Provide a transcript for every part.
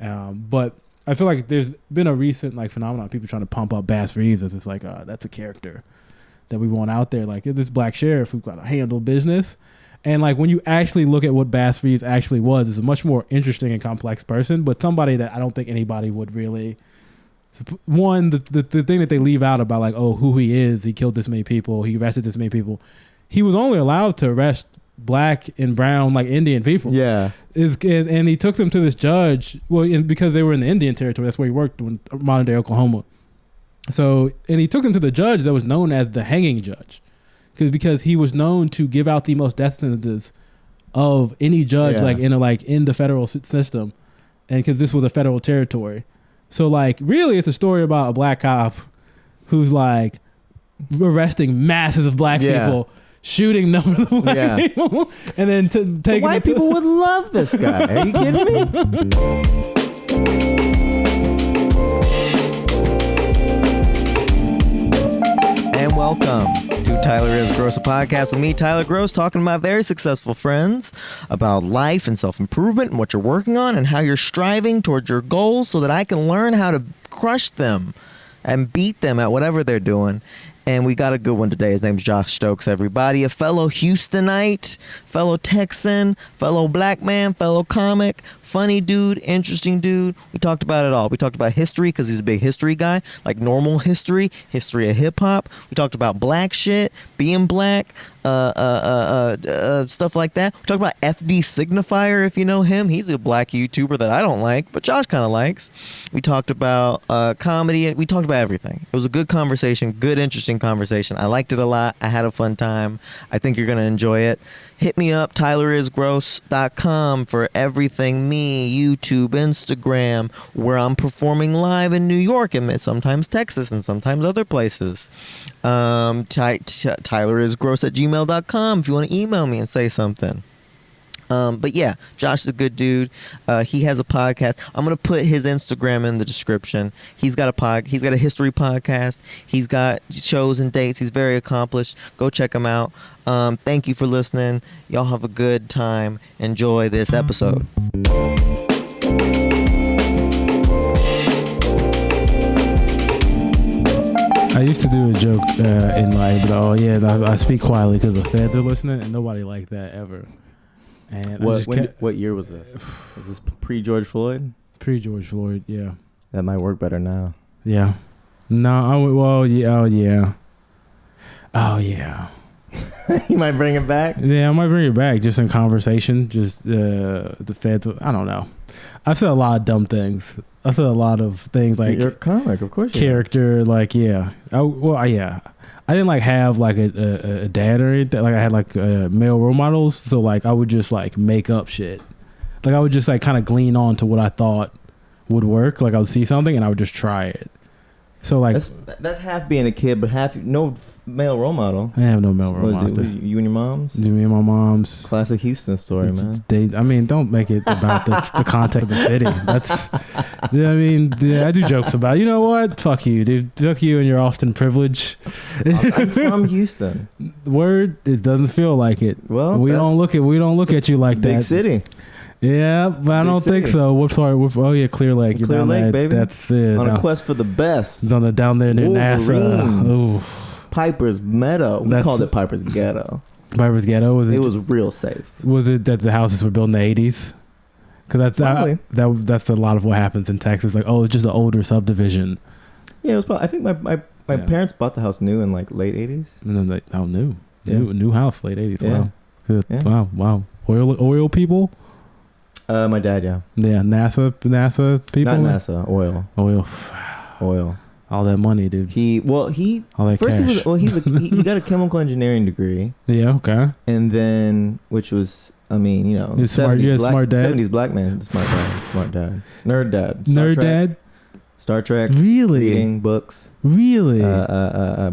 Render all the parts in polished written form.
But I feel like there's been a recent like phenomenon of people trying to pump up Bass Reeves as if like that's a character that we want out there. Like, it's this black sheriff who's got to handle business. And like when you actually look at what Bass Reeves actually was, is a much more interesting and complex person, but somebody that I don't think anybody would really. One, the thing that they leave out about like, oh, who he is, he killed this many people, he arrested this many people. He was only allowed to arrest black and brown, like Indian people. Yeah. And he took them to this judge, because they were in the Indian territory. That's where he worked in modern day Oklahoma. So, and he took them to the judge that was known as the hanging judge, because he was known to give out the most death sentences of any judge, in the federal system, and because this was a federal territory. So like, really, it's a story about a black cop who's like arresting masses of black people, shooting numbers of black people, and then taking white people would love this guy. Are you kidding me? And welcome to Tyler Is Groce Podcast with me, Tyler Groce, talking to my very successful friends about life and self-improvement and what you're working on and how you're striving towards your goals so that I can learn how to crush them and beat them at whatever they're doing. And we got a good one today. His name's Josh Stokes, everybody. A fellow Houstonite, fellow Texan, fellow black man, fellow comic, funny dude, interesting dude. We talked about it all. We talked about history because he's a big history guy, like normal history of hip-hop. We talked about black shit, being black, stuff like that. We talked about FD Signifier, if you know him. He's a black YouTuber that I don't like, but Josh kind of likes. We talked about comedy. We talked about everything. It was a good conversation, good, interesting conversation. I liked it a lot. I had a fun time. I think you're going to enjoy it. Hit me up, tylerisgroce.com, for everything me, YouTube, Instagram, where I'm performing live in New York and sometimes Texas and sometimes other places. tylerisgroce@gmail.com if you want to email me and say something. But yeah, Josh is a good dude. He has a podcast. I'm gonna put his Instagram in the description. He's got a history podcast. He's got shows and dates. He's very accomplished. Go check him out. Thank you for listening. Y'all have a good time. Enjoy this episode. I used to do a joke in life, but I speak quietly because the feds are listening, and nobody liked that ever. And what year was this? Was this pre-George Floyd? Pre-George Floyd, yeah. That might work better now. Yeah. No, oh yeah. You might bring it back? Yeah, I might bring it back just in conversation. Just the feds, I don't know. I've said a lot of dumb things. I've said a lot of things like... You're a comic, of course. Character, like, yeah. I didn't like have like a dad or anything. Like I had like male role models, so like I would just like make up shit. Like I would just like kind of glean on to what I thought would work. Like I would see something and I would just try it. So like that's half being a kid, but half no male role model. I have no male role model. You and your mom's? Me and my mom's. Classic Houston story, man. Don't make it about the context of the city. That's, I do jokes about it. You know what? Fuck you, dude. Fuck you and your Austin privilege. I'm from Houston. Word, it doesn't feel like it. Well, we don't look at you like that. Big city. Yeah, but I don't think so. What part? Oh yeah, Clear Lake. You're Clear down Lake, there. baby. That's it. On a quest for the best. Down there near NASA. Ooh. Piper's Meadow. We called it Piper's Ghetto. Piper's Ghetto? It was real safe. Was it that the houses were built in the 80s? Because that's a lot of what happens in Texas. Like, oh, it's just an older subdivision. Yeah, it was probably, I think my parents bought the house new in like late 80s. And then new house, late 80s. Yeah. Wow. Good. Yeah. Wow. Oil people? My dad, yeah. Yeah, NASA people? Not NASA, oil. All that money, dude. All that cash. He got a chemical engineering degree. Yeah, okay. And then, which was, He's smart. You're a smart dad. 70s black man, smart dad. Nerd dad. Dad? Star Trek. Really? Reading books. Really?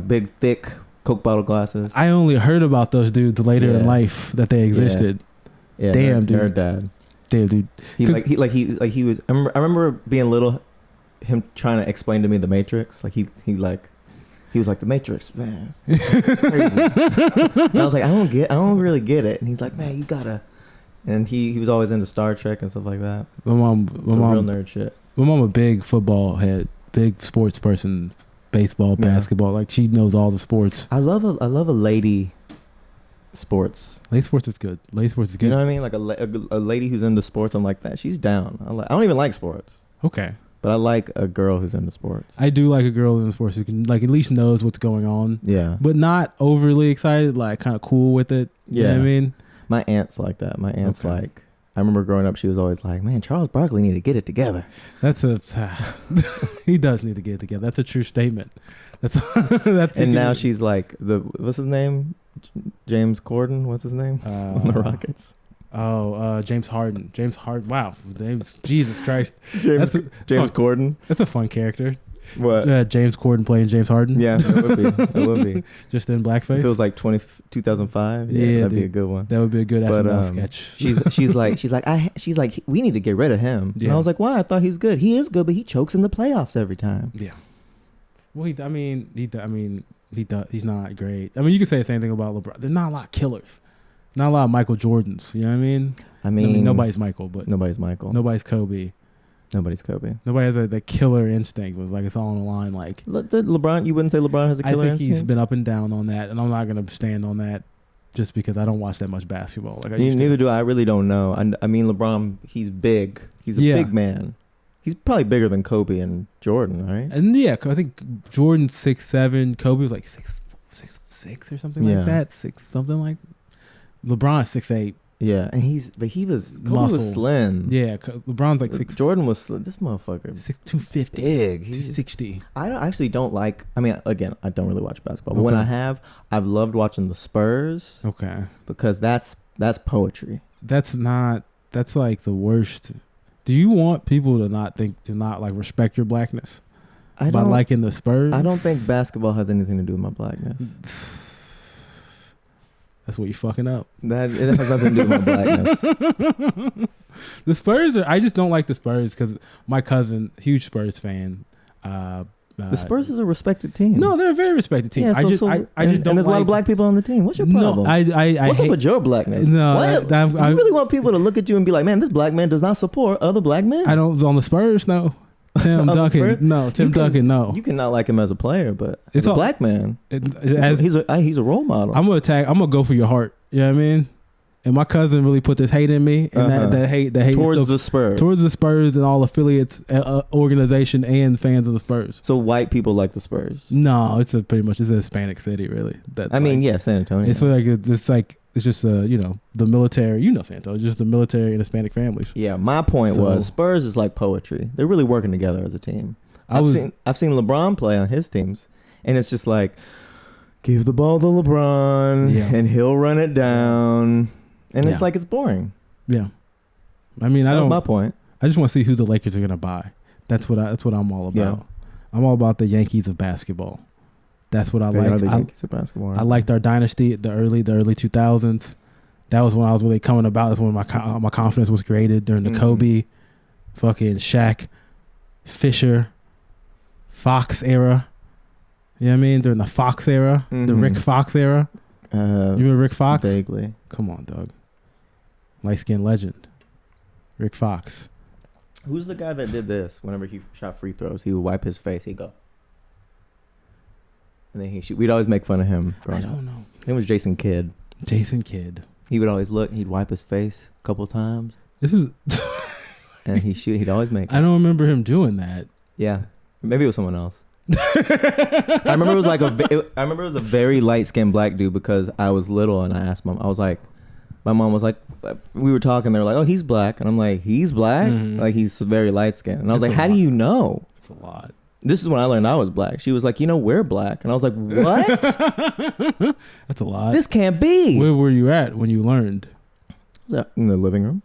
Big, thick Coke bottle glasses. I only heard about those dudes later in life that they existed. Yeah. Damn, dude. Nerd dad. Damn, dude. He was. I remember being little, him trying to explain to me the Matrix. Like he was like, the Matrix, man, it's crazy. And I was like, I don't really get it. And he's like, man, you gotta. And he was always into Star Trek and stuff like that. My mom, real nerd shit. My mom a big football head, big sports person, baseball, basketball. Like she knows all the sports. I love a lady sports. Lady sports is good. Lady sports is good. You know what I mean? Like a lady who's into sports. I'm like that. She's down. I don't even like sports. Okay. But I like a girl who's into sports. I do like a girl in sports who can like at least knows what's going on. Yeah. But not overly excited, like kind of cool with it. Yeah. You know what I mean? My aunt's like that. My aunt's like, I remember growing up, she was always like, man, Charles Barkley need to get it together. He does need to get it together. That's a true statement. And now she's like, what's his name? James Corden? What's his name? On the Rockets. James Harden. James Harden. Wow. Jesus Christ. James Corden. That's a fun character. What? James Corden playing James Harden. Yeah, it would be. Just in blackface. It feels like 2005. Yeah, that'd be a good one. That would be a good SNL sketch. She's like, we need to get rid of him. Yeah. And I was like, why? I thought he's good. He is good, but he chokes in the playoffs every time. Yeah. Well, he's not great. I mean, you could say the same thing about LeBron. There's not a lot of killers. Not a lot of Michael Jordans. You know what I mean? I mean, nobody's Michael, but nobody's Michael. Nobody's Kobe. Nobody's Kobe. Nobody has that killer instinct. Was like it's all on the line. Like LeBron, you wouldn't say LeBron has a killer instinct? I think he's been up and down on that, and I'm not going to stand on that just because I don't watch that much basketball. Like neither do I. I really don't know. I mean, LeBron, he's big. He's a big man. He's probably bigger than Kobe and Jordan, right? And I think Jordan's 6'7", Kobe was like 6'6" or something like that. Something like. LeBron's 6'8". Yeah, and Kobe was slim. Yeah, LeBron's like 6. Jordan was slim. This motherfucker 250, big. 260. I don't like. I mean, again, I don't really watch basketball, but when I've loved watching the Spurs. Okay, because that's poetry. That's like the worst. Do you want people to not respect your blackness by liking the Spurs? I don't think basketball has anything to do with my blackness. That's what you're fucking up. It has nothing to do with my blackness. The Spurs I just don't like the Spurs because my cousin, huge Spurs fan. The Spurs is a respected team. No, they're a very respected team. Yeah, I just don't. And there's a lot of black people on the team. What's your problem? No, What's up with your blackness? No, you really want people to look at you and be like, man, this black man does not support other black men. I don't on the Spurs. No. Tim Duncan, no. Duncan, no. You cannot like him as a player, but as a black man, he's a role model. I'm gonna go for your heart. You know what I mean? And my cousin really put this hate in me, and that hate towards the Spurs, and all affiliates, organization, and fans of the Spurs. So white people like the Spurs? No, it's a Hispanic city, really. San Antonio. It's just the military. San Antonio, just the military and Hispanic families. Yeah, my point was Spurs is like poetry. They're really working together as a team. I've seen LeBron play on his teams, and it's just like, give the ball to LeBron, and he'll run it down, and it's like it's boring. Yeah, I mean, that's my point. I just want to see who the Lakers are gonna buy. That's what I'm all about. Yeah. I'm all about the Yankees of basketball. That's what I like. Are the Yankees of basketball. I liked our dynasty, the early 2000s. That was when I was really coming about. That's when my confidence was created during the Kobe, fucking Shaq, Fisher, Fox era. You know what I mean? During the Fox era, the Rick Fox era. You remember Rick Fox? Vaguely. Come on, Doug. Light skinned legend, Rick Fox. Who's the guy that did this? Whenever he shot free throws, he would wipe his face. He'd go. And then we'd always make fun of him. I don't know. It was Jason Kidd. Jason Kidd. He would always look. He'd wipe his face a couple times. And he'd always make. I don't remember him doing that. Yeah, maybe it was someone else. I remember it was a very light skinned black dude because I was little and I asked mom. My mom was like, we were talking. They were like, oh, he's black, and I'm like, he's black, like he's very light skinned, and I was like, how do you know? It's a lot. This is when I learned I was black. She was like, we're black. And I was like, what? That's a lot. This can't be. Where were you at when you learned? Was that in the living room?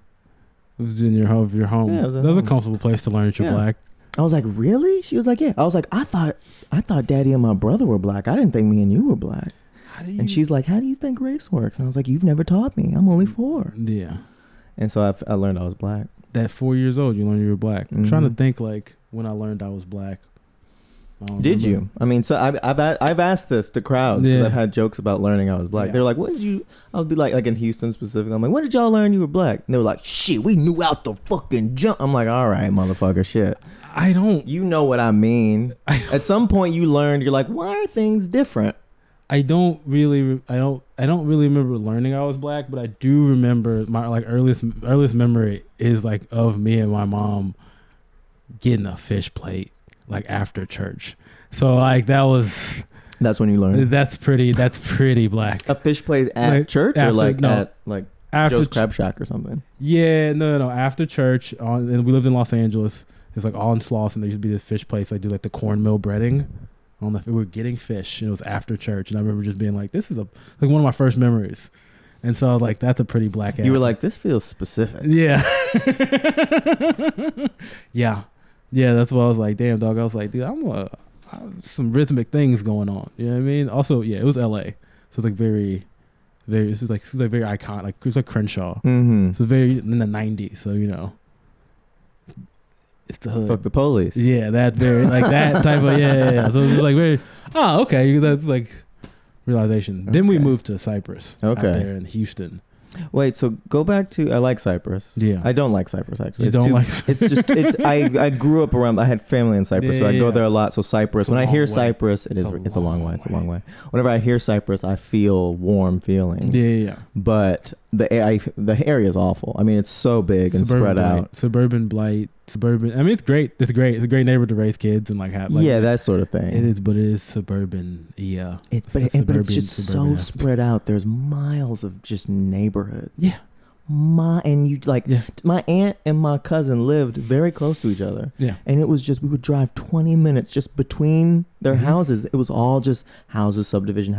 It was in your home. Yeah, that was a comfortable place to learn that you're black. I was like, really? She was like, yeah. I was like, I thought Daddy and my brother were black. I didn't think me and you were black. And she's like, how do you think race works? And I was like, you've never taught me. I'm only 4. Yeah. And so I learned I was black. At 4 years old, you learned you were black. I'm trying to think like when I learned I was black. Did you? I mean, so I've asked this to crowds because Yeah. I've had jokes about learning I was black. Yeah. They're like, "When did you?" I'll be like in Houston specifically. I'm like, "When did y'all learn you were black?" And they were like, "Shit, we knew out the fucking jump." I'm like, "All right, motherfucker, shit." I don't. You know what I mean? At some point, you learned. You're like, "Why are things different?" I don't really remember learning I was black, but I do remember my like earliest memory is like of me and my mom getting a fish plate like after church. So like that's when you learned. That's pretty black. A fish plate at Like, church or after- like no, at like after Joe's Crab Shack or something. Yeah, no. After church, and we lived in Los Angeles. It was like all in Sloss, and there used to be this fish place. I do like the cornmeal breading. We were getting fish, and it was after church, and I remember just being like, "This is like one of my first memories," and so I was like, "That's a pretty black." You were like, "This feels specific." Yeah, yeah. That's what I was like. Damn, dog. I was like, dude, I'm some rhythmic things going on. You know what I mean? Also, yeah, it was L.A., so it's like very, very. This was like very iconic. Like it was like Crenshaw. Mm-hmm. So very in the '90s. So you know. It's the hood. Fuck the police. Yeah, that very like that type of yeah. So it's like very okay. That's like realization. Then we moved to Cyprus. Okay. Out there in Houston. Wait, so go back to I like Cyprus. Yeah. I don't like Cyprus actually. You don't like It's just I grew up around. I had family in Cyprus, so I go there a lot. So Cyprus. When I hear Cyprus, it's a long way. It's a long way. Whenever I hear Cyprus, I feel warm feelings. Yeah. But the area is awful. I mean, it's so big and spread out. Suburban blight. Suburban. I mean, it's great. It's great. It's a great neighborhood to raise kids and like have. Like, yeah, that sort of thing. It is, but it is suburban. Yeah. But it's just so spread out. There's miles of just neighborhoods. Yeah. My aunt and my cousin lived very close to each other. Yeah. And it was just, we would drive 20 minutes just between their houses. It was all just houses, subdivision,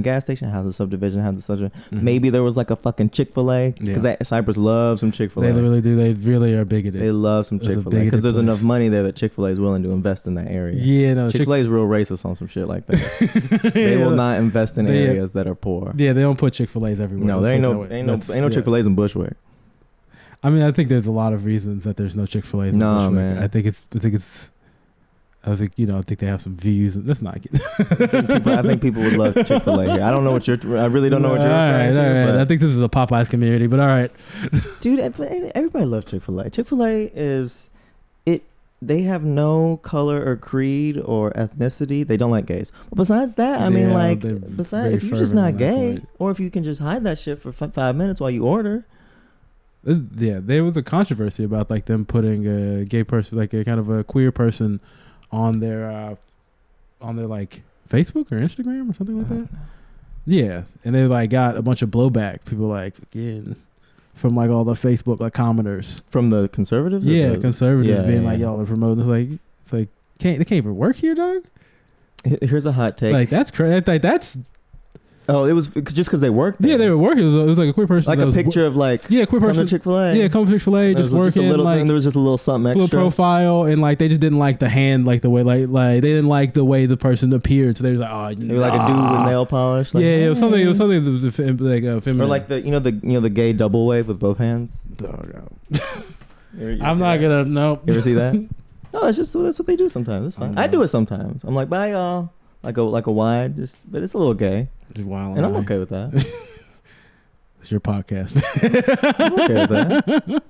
gas station, houses, subdivision. Maybe there was like a fucking Chick-fil-A because Cyprus loves some Chick-fil-A. They really do. They really are bigoted. They love some Chick-fil-A because there's enough money there that Chick-fil-A is willing to invest in that area. Yeah, no. Chick-fil-A is real racist on some shit like that. They will not invest in areas that are poor. Yeah, they don't put Chick-fil-A's everywhere. No, there ain't no Chick-fil-A's in Bushwick. I mean, I think there's a lot of reasons that there's no Chick-fil-A's in Bushwick. Man. I think they have some views. That's not good. I think people would love Chick-fil-A here. I don't know what I really don't know what you're referring to. All right. I think this is a Popeyes community, but all right. Dude, everybody loves Chick-fil-A. Chick-fil-A is it. They have no color or creed or ethnicity. They don't like gays. But besides that, I mean, like, if you're just not gay, or if you can just hide that shit for 5 minutes while you order. Yeah, there was a controversy about like them putting a gay person, like a kind of a queer person, on their like Facebook or Instagram or something like that. Yeah, and they like got a bunch of blowback. People like again from like all the Facebook like commenters from the conservatives. Conservatives being like y'all are promoting. It's like they can't even work here, dog. Here's a hot take. Like that's crazy. Like that's. Oh, it was just because they worked there. Yeah, they were working. It was like a queer person. Like a picture of like queer person. Come to Chick-fil-A. Yeah, come to Chick-fil-A, just working. Just a little like, thing. There was just a little something extra. Little profile, and like they just didn't like the hand, like the way like they didn't like the way the person appeared. So they was like, oh, they were like a dude with nail polish. Like, it was something. It was something that was like feminine. Or like the gay double wave with both hands. I'm not gonna. Nope. You ever see that? No, that's what they do sometimes. It's fine. I do it sometimes. I'm like, bye y'all. Like a wide, but it's a little gay. Just wild, and I'm okay with that. It's your podcast. I'm okay with that. I'm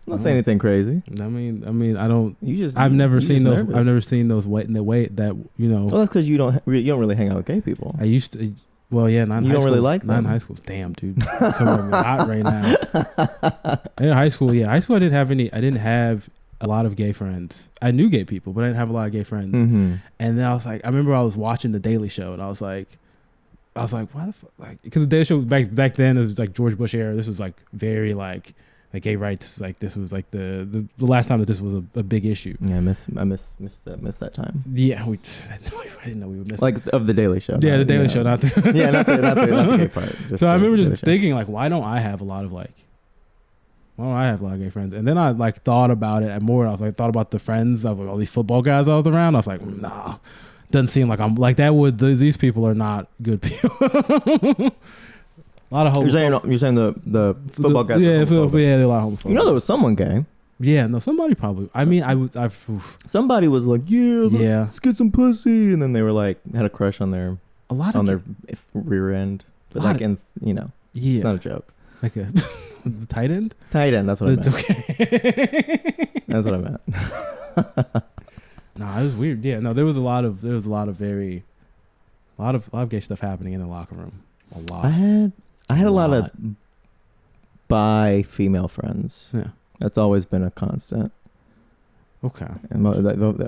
not saying anything crazy. I mean, I don't. I've never seen those. Nervous. I've never seen those in the way that Well, that's because you don't really hang out with gay people. I used to. Well, yeah, not in high school. You don't really like them? Not in high school. Damn, dude. Coming hot right now. In high school, I didn't have a lot of gay friends. I knew gay people, but I didn't have a lot of gay friends. Mm-hmm. And then I was like, I remember I was watching The Daily Show, and I was like, why the fuck? Like, because The Daily Show back then, it was like George Bush era. This was like very like gay rights. Like this was like the last time that this was a big issue. Yeah, I missed that time. Yeah, I didn't know we would miss like it. Of The Daily Show. Yeah, The Daily Show, not the yeah, not the gay part. So I remember just thinking like, why don't I have a lot of gay friends? And then I like thought about it more. I was like, thought about the friends of all these football guys I was around. I was like, nah, doesn't seem like I'm like that. These people are not good people. A lot of homophobia. You're saying the football guys? Yeah, they're a lot of homophobia. You know, there was someone gay. Yeah, no, somebody probably. I mean, somebody was like, yeah, let's get some pussy, and then they were like, had a crush on their their rear end, but like it's not a joke. Like the tight end. Tight end. That's what I meant. It's okay. That's what I meant. No, it was weird. Yeah, no, there was a lot of gay stuff happening in the locker room. A lot. I had a lot of bi female friends. Yeah. That's always been a constant. Okay. And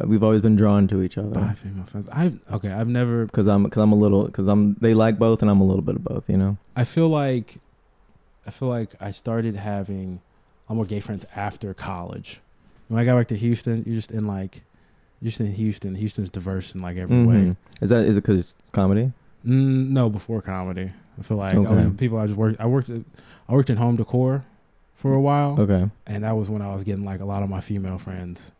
we've always been drawn to each other. Bi female friends. I've never, because they like both and I'm a little bit of both. I feel like I started having more gay friends after college. When I got back to Houston, you're just in Houston. Houston's diverse in like every way. Is it because it's comedy? No, before comedy. I feel like I worked in home decor for a while. Okay. And that was when I was getting like a lot of my female friends.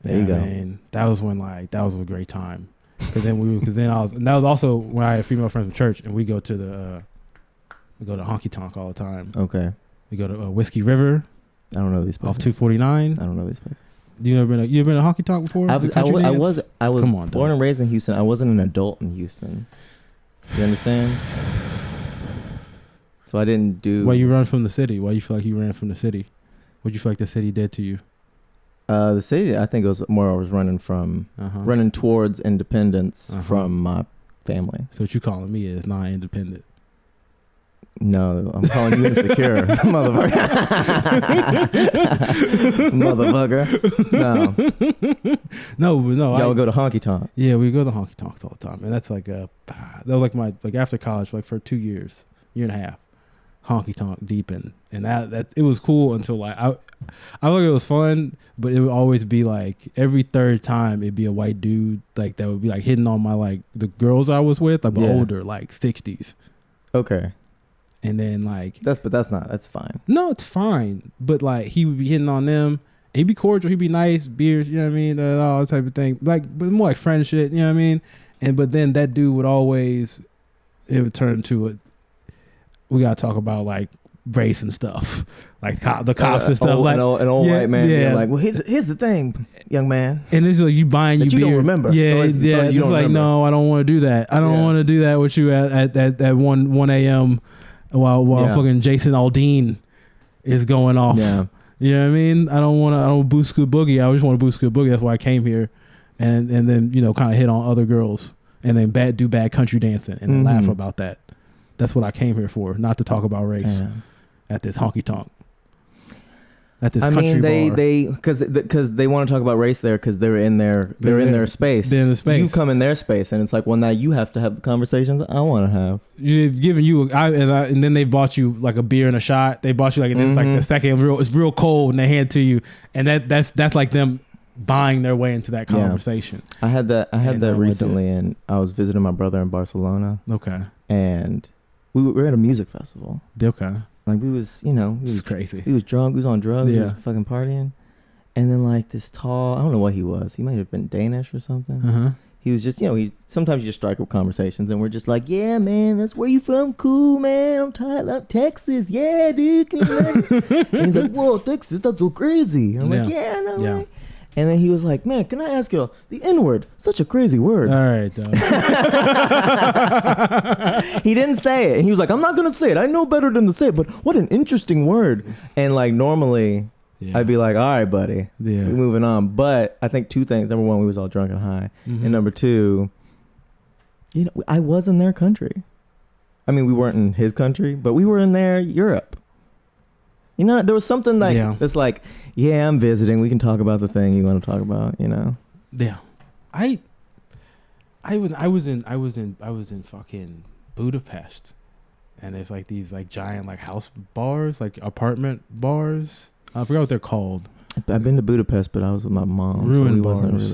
There you go. And that was when that was a great time. And that was also when I had female friends from church, and we go to Honky Tonk all the time. Okay. We go to Whiskey River. I don't know these places. Off 249. I don't know these places. You've been to Honky Tonk before? I was born and raised in Houston. I wasn't an adult in Houston. You understand? So I didn't do. Why you run from the city? Why you feel like you ran from the city? What you feel like the city did to you? The city, I think it was more I was running towards independence from my family. So what you calling me is not independent? No, I'm calling you insecure, motherfucker. No. Y'all go to Honky Tonk. Yeah, we go to Honky Tonks all the time, and that's that was like my after college, for 2 years, year and a half, Honky Tonk deep in, and that it was cool until I thought it was fun, but it would always be like every third time it'd be a white dude that would be hitting on my the girls I was with, older, 60s. Okay. And then that's fine. No, it's fine. But he would be hitting on them. He'd be cordial. He'd be nice, beers, you know what I mean, all that type of thing. But more like friend shit, you know what I mean. But then that dude would always, it would turn into we gotta talk about race and stuff, the cops and stuff. An old white man being like, well, here's the thing, young man. And it's you buying you beer. Don't remember. Yeah, it's no, I don't want to do that. I don't want to do that with you at 1 a.m. while fucking Jason Aldean is going off. Yeah. You know what I mean? I don't boost good boogie. I just want to boost good boogie. That's why I came here, and then kind of hit on other girls, and then do bad country dancing, and then laugh about that. That's what I came here for, not to talk about race at this honky tonk. At this country bar. Because they want to talk about race there because they're in their space. They're in the space. You come in their space, and it's like, well, now you have to have the conversations I want to have. Giving you, and then they bought you a beer and a shot. They bought you and it's the second it's real cold, and they hand it to you, and that's them buying their way into that conversation. I had that recently, and I was visiting my brother in Barcelona. Okay, and we were at a music festival. Okay. We was, was crazy. He was drunk. He was on drugs. He was fucking partying. And then this tall, I don't know what he was. He might have been Danish or something. He was just, sometimes you just strike up conversations and we're just like, yeah, man, that's where you from? Cool, man. I'm Tyler, Texas. Yeah, dude. Can you imagine? And he's like, whoa, Texas, that's so crazy. And I'm like, yeah, no, right? And then he was like, man, can I ask you, the N-word, such a crazy word. All right, dog. He didn't say it. And he was like, I'm not going to say it. I know better than to say it, but what an interesting word. And normally I'd be like, all right, buddy, we're moving on. But I think two things. Number one, we was all drunk and high. And number two, I was in their country. I mean, we weren't in his country, but we were in their Europe. There was something that's yeah, I'm visiting. We can talk about the thing you want to talk about. Yeah, I was in fucking Budapest, and there's these giant house bars, apartment bars. I forgot what they're called. I've been to Budapest, but I was with my mom. Ruin so we bars.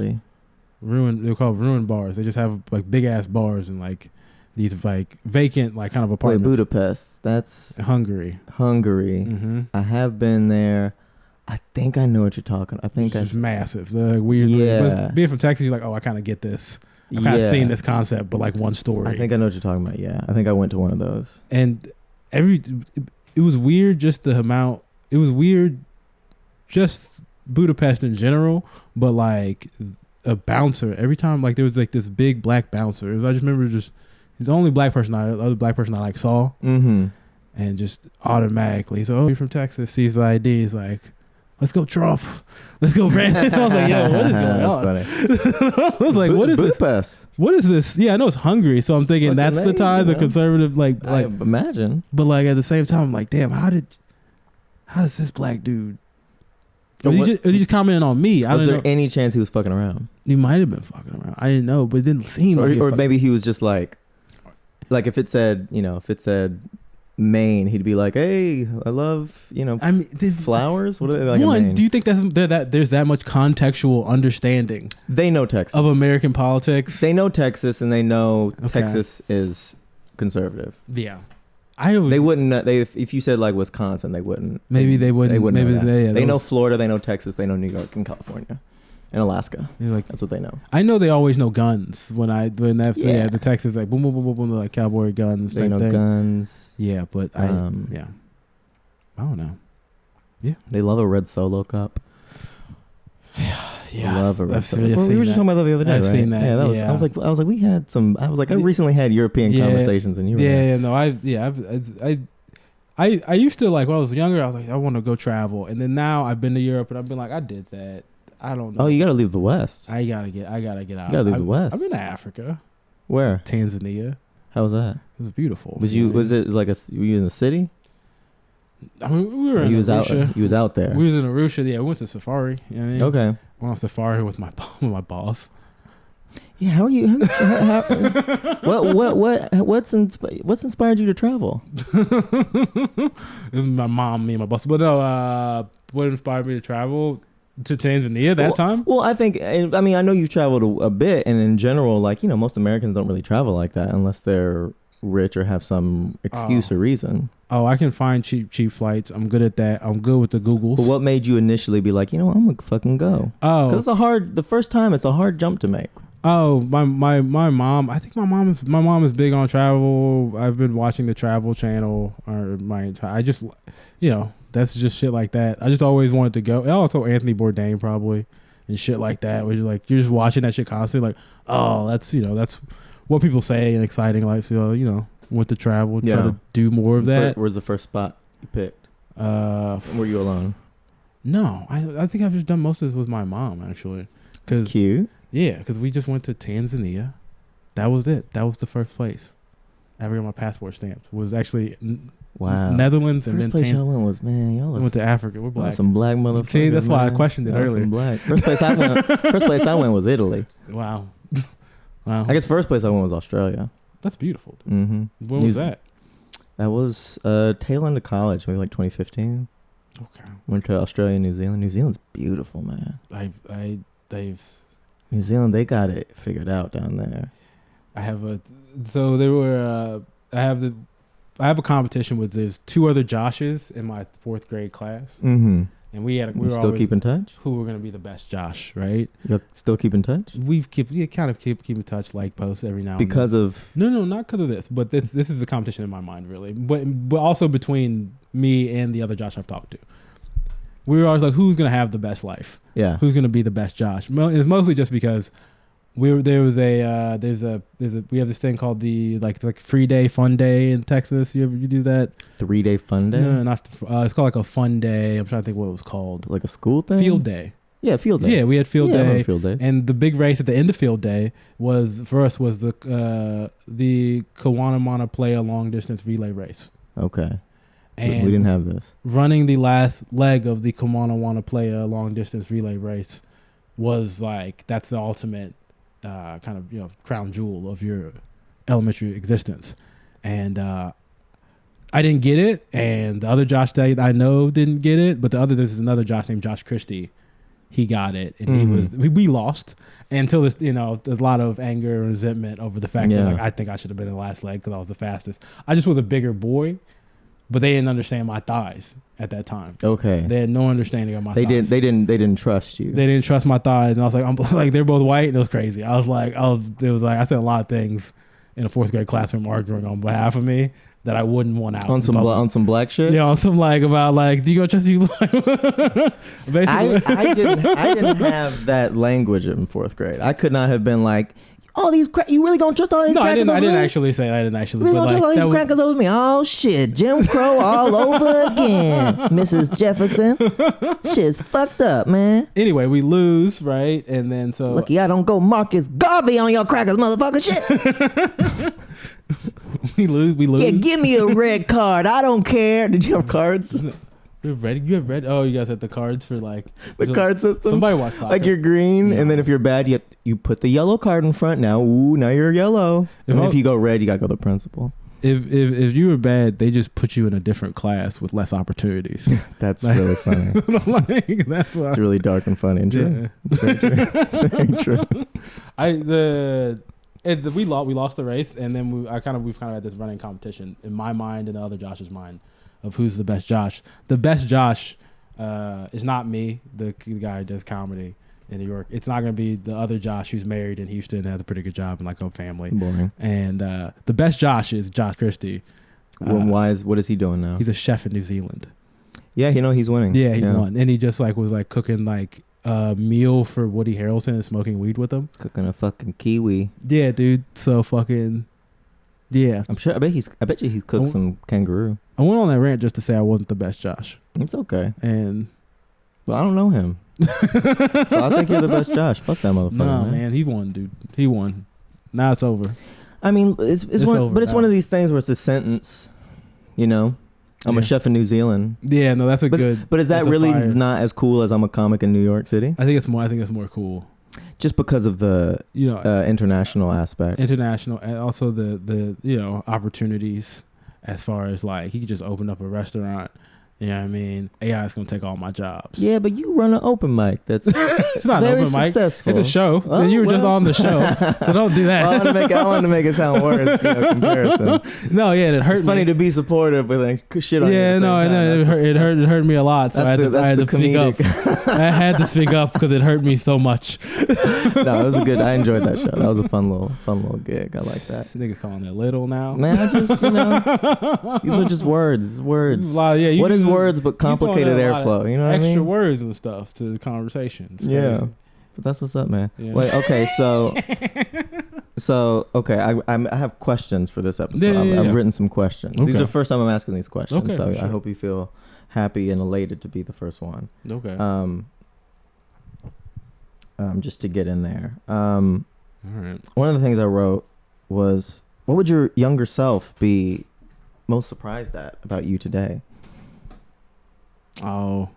They're called ruin bars. They just have big ass bars and these vacant kind of apartments. Wait, Budapest. That's Hungary. Mm-hmm. I have been there. I think I know what you're talking. I think it's massive. Weird. Yeah. But being from Texas, you're I kind of get this. I've kind of seen this concept, but one story. I think I know what you're talking about. Yeah, I think I went to one of those. And it was weird. Just the amount. It was weird just Budapest in general, but like a bouncer every time. Like there was like this big black bouncer. I just remember he's the only other black person I like saw, Mm-hmm. and just automatically, so you're from Texas, sees the ID, he's like, let's go Trump, let's go Brandon. I was like, yo, what is going on? I was like, what is Budapest. this? What is this? Yeah, I know it's Hungary, so I'm thinking that's the tie, the conservative, like I imagine. But like at the same time, I'm like, damn, how does this black dude? So he just commenting on me. I was don't there know. any chance he was fucking around? He might have been fucking around. I didn't know, but it didn't seem like. Or maybe he was just like if it said Maine, he'd be like, hey, I love flowers. What are they like? One, do you think there's that much contextual understanding? They know Texas of American politics. They know Texas, and they know Texas is conservative. Yeah. They wouldn't. If you said like Wisconsin, they wouldn't. Maybe they wouldn't. They wouldn't. Maybe they know Florida. They know Texas. They know New York and California, and Alaska. Like, that's what they know. I know they always know guns when the Texas like boom boom boom boom boom, like cowboy guns. They know guns. Yeah, but I don't know. Yeah, they love a red Solo cup. Yeah, love a red Solo. We were just talking about that the other day. I've seen that. Yeah, that was. I was like, we had some. I was like, I recently had European conversations, and you were. Yeah, no, I used to, like, when I was younger, I was like, I want to go travel, and then now I've been to Europe, and I've been like, I did that. I don't know. Oh, you gotta leave the West. I gotta get out. You gotta leave the West. I've been to Africa. Where? Tanzania. How was that? It was beautiful. Was you like were you in the city? I mean, we were in Arusha. You was out there. We was in Arusha. Yeah, we went to safari. You know what I mean? Okay. Went on safari with my boss. Yeah, how are you? What's inspired you to travel? It was my mom, me, and my boss. But no, what inspired me to travel to Tanzania that time? Well, I think, I mean, I know you traveled a bit, and in general, like, most Americans don't really travel like that unless they're rich or have some excuse or reason. Oh, I can find cheap flights. I'm good at that. I'm good with the Googles. But what made you initially be like, I'm gonna fucking go? Oh, because the first time it's a hard jump to make. Oh, my mom. I think my mom is big on travel. I've been watching the Travel Channel I just, that's just shit like that. I just always wanted to go. And also Anthony Bourdain probably and shit like that. Where you're just watching that shit constantly. Like, oh, that's what people say in exciting life. So want to travel, try to do more of that. Where's the first spot you picked? Were you alone? No, I think I've just done most of this with my mom actually. That's cute. Yeah, because we just went to Tanzania. That was it. That was the first place I ever got my passport stamped. Was actually Netherlands, and first then place y'all went was went to Africa. We're black. Some black motherfuckers. See, that's why I questioned it earlier. Some black. First place I went was Italy. Wow. I guess first place I went was Australia. That's beautiful. Mm-hmm. When was that? That was tail end of college, maybe like 2015. Okay. Went to Australia, New Zealand. New Zealand's beautiful, man. New Zealand, they got it figured out down there. I have a competition with there's two other Joshes in my 4th grade class. Mm-hmm. And we were still keep in touch? Who were going to be the best Josh, right? You still keep in touch? We kind of keep in touch, like posts every now and then. Because of? No, not because of this. But this is the competition in my mind, really. But also between me and the other Josh I've talked to. We were always like, who's going to have the best life? Yeah. Who's going to be the best Josh? It's mostly just because we have this thing called the like free day, fun day in Texas. You do that? 3-day fun day? No, not it's called like a fun day. I'm trying to think what it was called. Like a school thing? Field day. Yeah, field day. Yeah, we had field day. Field day. And the big race at the end of field day was the Kawanamana Playa long distance relay race. Okay. And we didn't have this. Running the last leg of the Kawanamana Playa long distance relay race was like, that's the ultimate kind of crown jewel of your elementary existence. And I didn't get it, and the other Josh that I know didn't get it, but there's another Josh named Josh Christie. He got it, and we lost. And until this, there's a lot of anger and resentment over the fact that I think I should have been in the last leg because I was the fastest. I just was a bigger boy, but they didn't understand my thighs at that time. Okay. They had no understanding of my thighs. They didn't trust you. They didn't trust my thighs, and I was like, I'm like, they're both white, and it was crazy. I said a lot of things in a 4th grade classroom arguing on behalf of me, that I wouldn't want out on some black shit. Yeah, on some like about like, do you go trust you? Basically, I didn't have that language in 4th grade. I could not have been like, all these you really gonna trust all these crackers over me? I didn't actually say. I didn't actually. You really gonna trust all these crackers over me? Oh shit, Jim Crow all over again, Mrs. Jefferson. Shit's fucked up, man. Anyway, we lose, right? And then so lucky I don't go Marcus Garvey on your crackers, motherfucker. Shit. we lose. Yeah, give me a red card. I don't care. Did you have cards? You have red. Oh, you guys had the cards for like the card system. Somebody watched soccer. Like you're green, and then if you're bad, you put the yellow card in front. Now you're yellow. If you go red, you gotta go to the principal. If you were bad, they just put you in a different class with less opportunities. That's really funny. That's why it's really dark and funny and true. Yeah. It's very true. We lost the race, and then we've kind of had this running competition in my mind and the other Josh's mind of who's the best Josh. The best Josh is not me, the guy who does comedy in New York. It's not going to be the other Josh who's married in Houston and has a pretty good job and like a family. Boring. And the best Josh is Josh Christie. What is he doing now? He's a chef in New Zealand. Yeah, he's winning. Yeah, he won. And he just like was like cooking like a meal for Woody Harrelson and smoking weed with him. Cooking a fucking kiwi. Yeah, dude. So fucking yeah. I'm sure. I bet you he's cooked some kangaroo. I went on that rant just to say I wasn't the best Josh. It's okay. And well, I don't know him. So I think you're the best Josh. Fuck that motherfucker. Nah, man, he won, dude. He won. Now it's over. I mean, it's one of these things where it's a sentence, you know. I'm a chef in New Zealand. Yeah, no, that's good. But is that really not as cool as I'm a comic in New York City? I think it's more cool. Just because of the international aspect. International, and also the opportunities as far as like he could just open up a restaurant. You know what I mean? AI is gonna take all my jobs. Yeah, but you run an open mic. That's it's not very an open mic. Successful. It's a show. Oh, you were just on the show, so don't do that. Well, I wanted to make it sound worse. Comparison. No, yeah, it hurt. It's funny to be supportive, but then shit on you. Yeah, no, I know it hurt me a lot. So I had to speak up. I had to speak up because it hurt me so much. No, it was a good. I enjoyed that show. That was a fun little gig. I like that. This nigga calling it little now. Man, I just these are just words. It's words. Yeah, what is words but complicated airflow? You know what I mean? Extra words and stuff to the conversations. Yeah, but that's what's up, man. Yeah. Wait, okay, so okay, I have questions for this episode. I've written some questions. Okay. These are the first time I'm asking these questions, so sure. I hope you feel happy and elated to be the first one. Okay. Just to get in there. All right. One of the things I wrote was, what would your younger self be most surprised at about you today? Oh.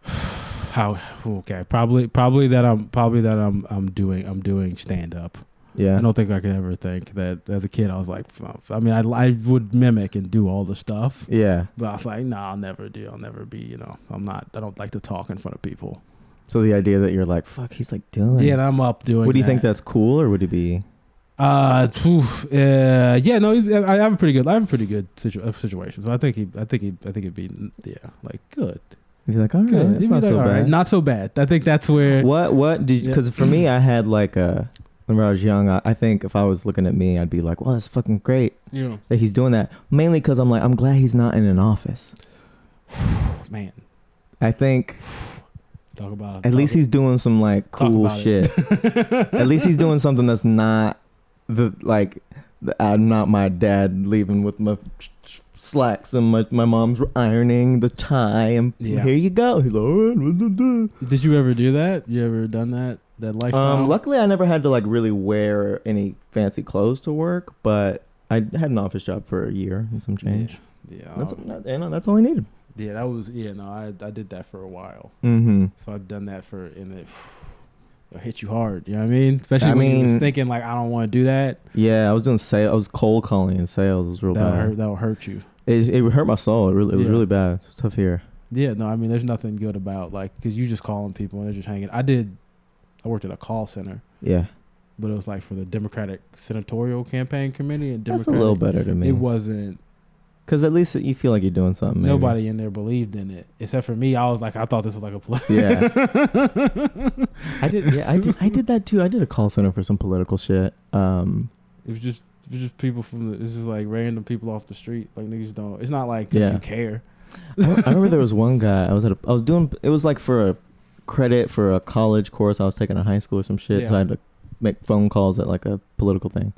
How? Okay. Probably that I'm doing stand up. Yeah. I don't think I could ever think that as a kid I was like, I mean, I would mimic and do all the stuff. Yeah. But I was like, no, I'll never be, I don't like to talk in front of people. So the idea that you're like, fuck, he's like doing. Yeah, and I'm up doing. Would you think that's cool, or would it be? Yeah, no, I have a pretty good situation. So I think it'd be like good. You're like, all right, good. It's not so bad. Right, not so bad. I think that's where. What did? Because for me, I had like whenever I was young, I think if I was looking at me, I'd be like, well, that's fucking great. Yeah. That he's doing that. Mainly because I'm like, I'm glad he's not in an office. Man. I think. Talk about it. At least he's doing some like cool shit. At least he's doing something that's not I'm not my dad leaving with my slacks and my mom's ironing the tie and here you go. He's like, all right. Did you ever do that? You ever done that lifestyle? Luckily I never had to like really wear any fancy clothes to work, but I had an office job for a year and some change. Yeah. That's all I needed. Yeah, that was I did that for a while. Mm-hmm. So I've done that it'll hit you hard. You know what I mean? Especially when you was thinking like, I don't want to do that. Yeah, I was doing sales. I was cold calling in sales. It was real bad. That'll hurt you. It hurt my soul. It was really bad. It's tough here. Yeah, no, I mean, there's nothing good about like, because you just calling people and they're just hanging. I worked at a call center. Yeah. But it was like for the Democratic Senatorial Campaign Committee. And that's a little better to me. It wasn't. Because at least you feel like you're doing something. Maybe. Nobody in there believed in it except for me. I was like, I thought this was like a play. Yeah. I did that too. I did a call center for some political shit. It was just just people it's just like random people off the street. Like niggas don't. It's not like Yeah. you care. I remember there was one guy. I was doing. It was like for a credit for a college course I was taking in high school or some shit. Yeah. So I had to make phone calls at like a political thing.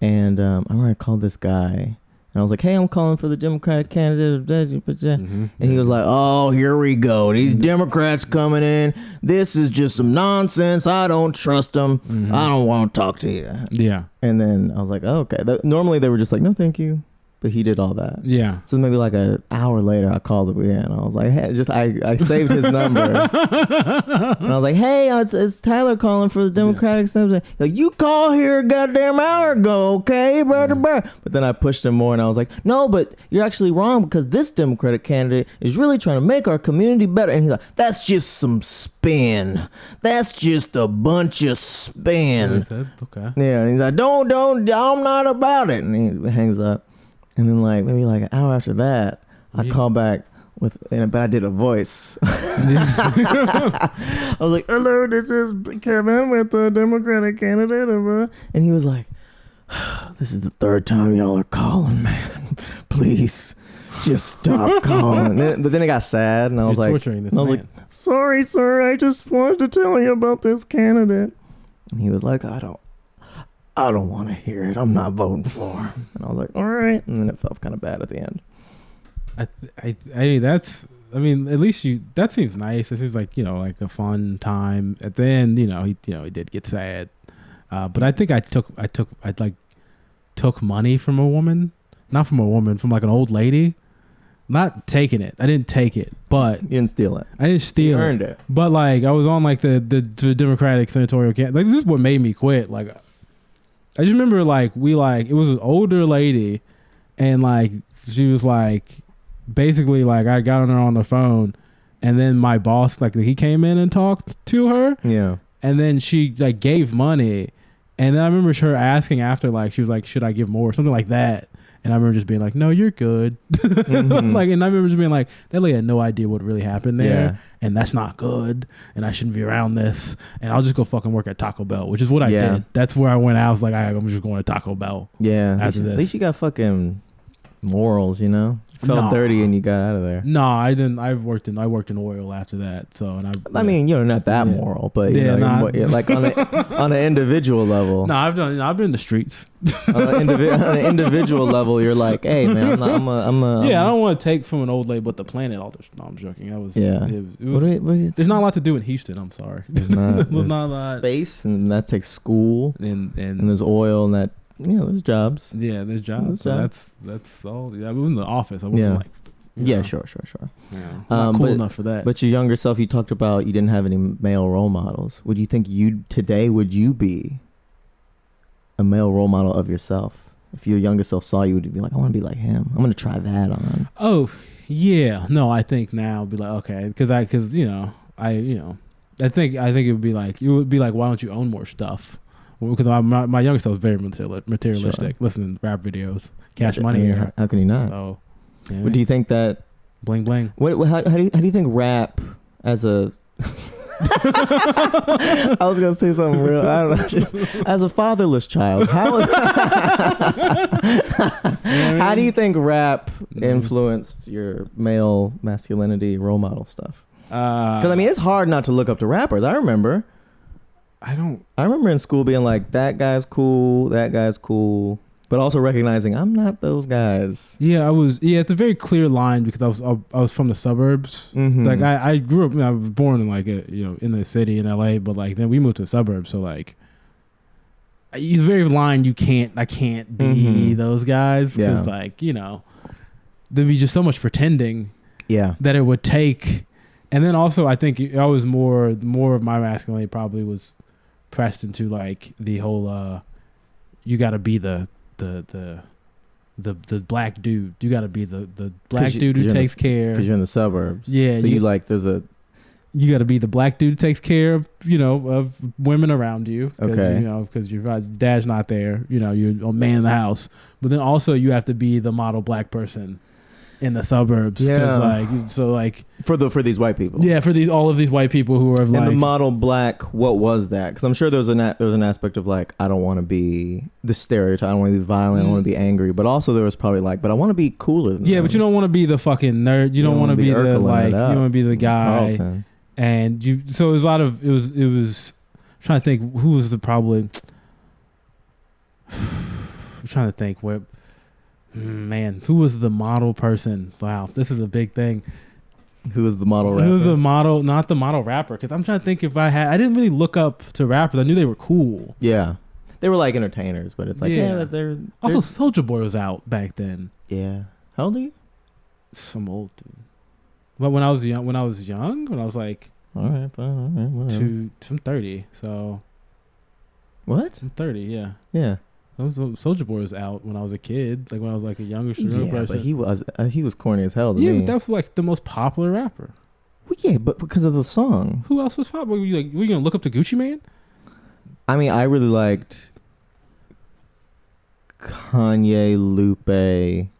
And I remember I called this guy. And I was like, hey, I'm calling for the Democratic candidate. Mm-hmm. And he was like, oh, here we go. These Democrats coming in. This is just some nonsense. I don't trust them. Mm-hmm. I don't want to talk to you. Yeah. And then I was like, oh, okay. Normally they were just like, no, thank you. But he did all that. Yeah. So maybe like an hour later, I called him again. I was like, hey, I saved his number. And I was like, hey, it's Tyler calling for the Democratic stuff. Like, you call here a goddamn hour ago, okay? But then I pushed him more and I was like, no, but you're actually wrong because this Democratic candidate is really trying to make our community better. And he's like, that's just some spin. That's just a bunch of spin. He said, okay. Yeah. And he's like, don't, I'm not about it. And he hangs up. And then like maybe like an hour after that, I call back but I did a voice. I was like, hello, this is Kevin with the Democratic candidate. And he was like, this is the third time y'all are calling, man. Please, just stop calling. But then it got sad, and I was You're like, torturing this man. like, sorry, sir, I just wanted to tell you about this candidate. And he was like, I don't want to hear it. I'm not voting for him. And I was like, all right. And then it felt kind of bad at the end. I mean, at least that seems nice. It seems like, like a fun time. At the end, he did get sad. But I think I took money from a woman, not from a woman, from like an old lady. Not taking it. I didn't take it, but you didn't steal it. I didn't steal it. You earned it. But like I was on like the Democratic senatorial campaign. Like this is what made me quit. Like I just remember like it was an older lady, and like she was like basically like I got on her on the phone, and then my boss like he came in and talked to her. Yeah. And then she like gave money, and then I remember her asking after like she was like, should I give more or something like that. And I remember just being like, no, you're good. Mm-hmm. Like, and I remember just being like, that lady had no idea what really happened there. Yeah. And that's not good. And I shouldn't be around this. And I'll just go fucking work at Taco Bell, which is what I did. That's where I went out. I was like, I'm just going to Taco Bell. Yeah. After this. At least you got fucking morals, Felt dirty and you got out of there. No, I didn't. I worked in oil after that. So, and I mean, not that moral, but you know, like on an individual level. No, I've been in the streets. on an individual level, you're like, hey man, I don't want to take from an old lady, but the planet. All this. No, I'm joking. That was there's not a lot to do in Houston. I'm sorry. There's not. There's not a lot. Space, and that takes school, and there's oil, and that there's jobs. Yeah, there's jobs. So that's all. Yeah, I was in the office. I wasn't like. Sure. Yeah, not cool enough for that. But your younger self, you talked about you didn't have any male role models. Would you think would you be a male role model of yourself? If your younger self saw you, would you be like, I want to be like him. I'm going to try that on. Oh, yeah. No, I think now I'd be like, okay, I think it would be like, why don't you own more stuff? Because my younger self is very materialistic. Sure. Listen to rap videos, cash money here. How can you not? So, yeah. What do you think that? Bling bling. How do you think rap as a? I was gonna say something real. I don't know. As a fatherless child, how do you think rap influenced your male masculinity role model stuff? Because I mean, it's hard not to look up to rappers. I remember in school being like, that guy's cool, but also recognizing I'm not those guys. Yeah, it's a very clear line because I was from the suburbs. Mm-hmm. Like I grew up. I was born in like in the city in LA, but like then we moved to the suburbs. So like, it's a very line. I can't be those guys because like there'd be just so much pretending. Yeah. That it would take, and then also I think I was more of my masculinity probably was pressed into like the whole you got to be the black dude. You got to be the black dude who takes care. Because you're in the suburbs. Yeah. So you got to be the black dude who takes care of of women around you. Okay. Because your dad's not there. You're a man in the house. But then also you have to be the model black person in the suburbs. Yeah. Like for these white people. Yeah, for all of these white people who are like. And the model black, what was that? Because I'm sure there was an aspect of like, I don't want to be the stereotype. I don't want to be violent. I don't want to be angry. But also there was probably like, but I want to be cooler than them. But you don't want to be the fucking nerd. You don't want to be the like. You don't want to be the guy. Carlton. And so it was a lot of it was. I'm trying to think who was the probably. I'm trying to think where. Man, who was the model person? Wow, this is a big thing. Who was the model rapper? Who was the model, not the model rapper? Because I'm trying to think I didn't really look up to rappers. I knew they were cool. Yeah. They were like entertainers, but it's like, they're also, Soulja Boy was out back then. Yeah. How old are you? Some old dude. But when I was young, when I was like, all right, whatever. I'm 30, so. What? I'm 30, yeah. Yeah. Soulja Boy was out when I was a kid, like when I was like a younger person. But he was corny as hell to me. Yeah, but that was like the most popular rapper. Well, yeah, but because of the song. Who else was popular? Were you gonna look up to Gucci Mane? I mean, I really liked Kanye, Lupe,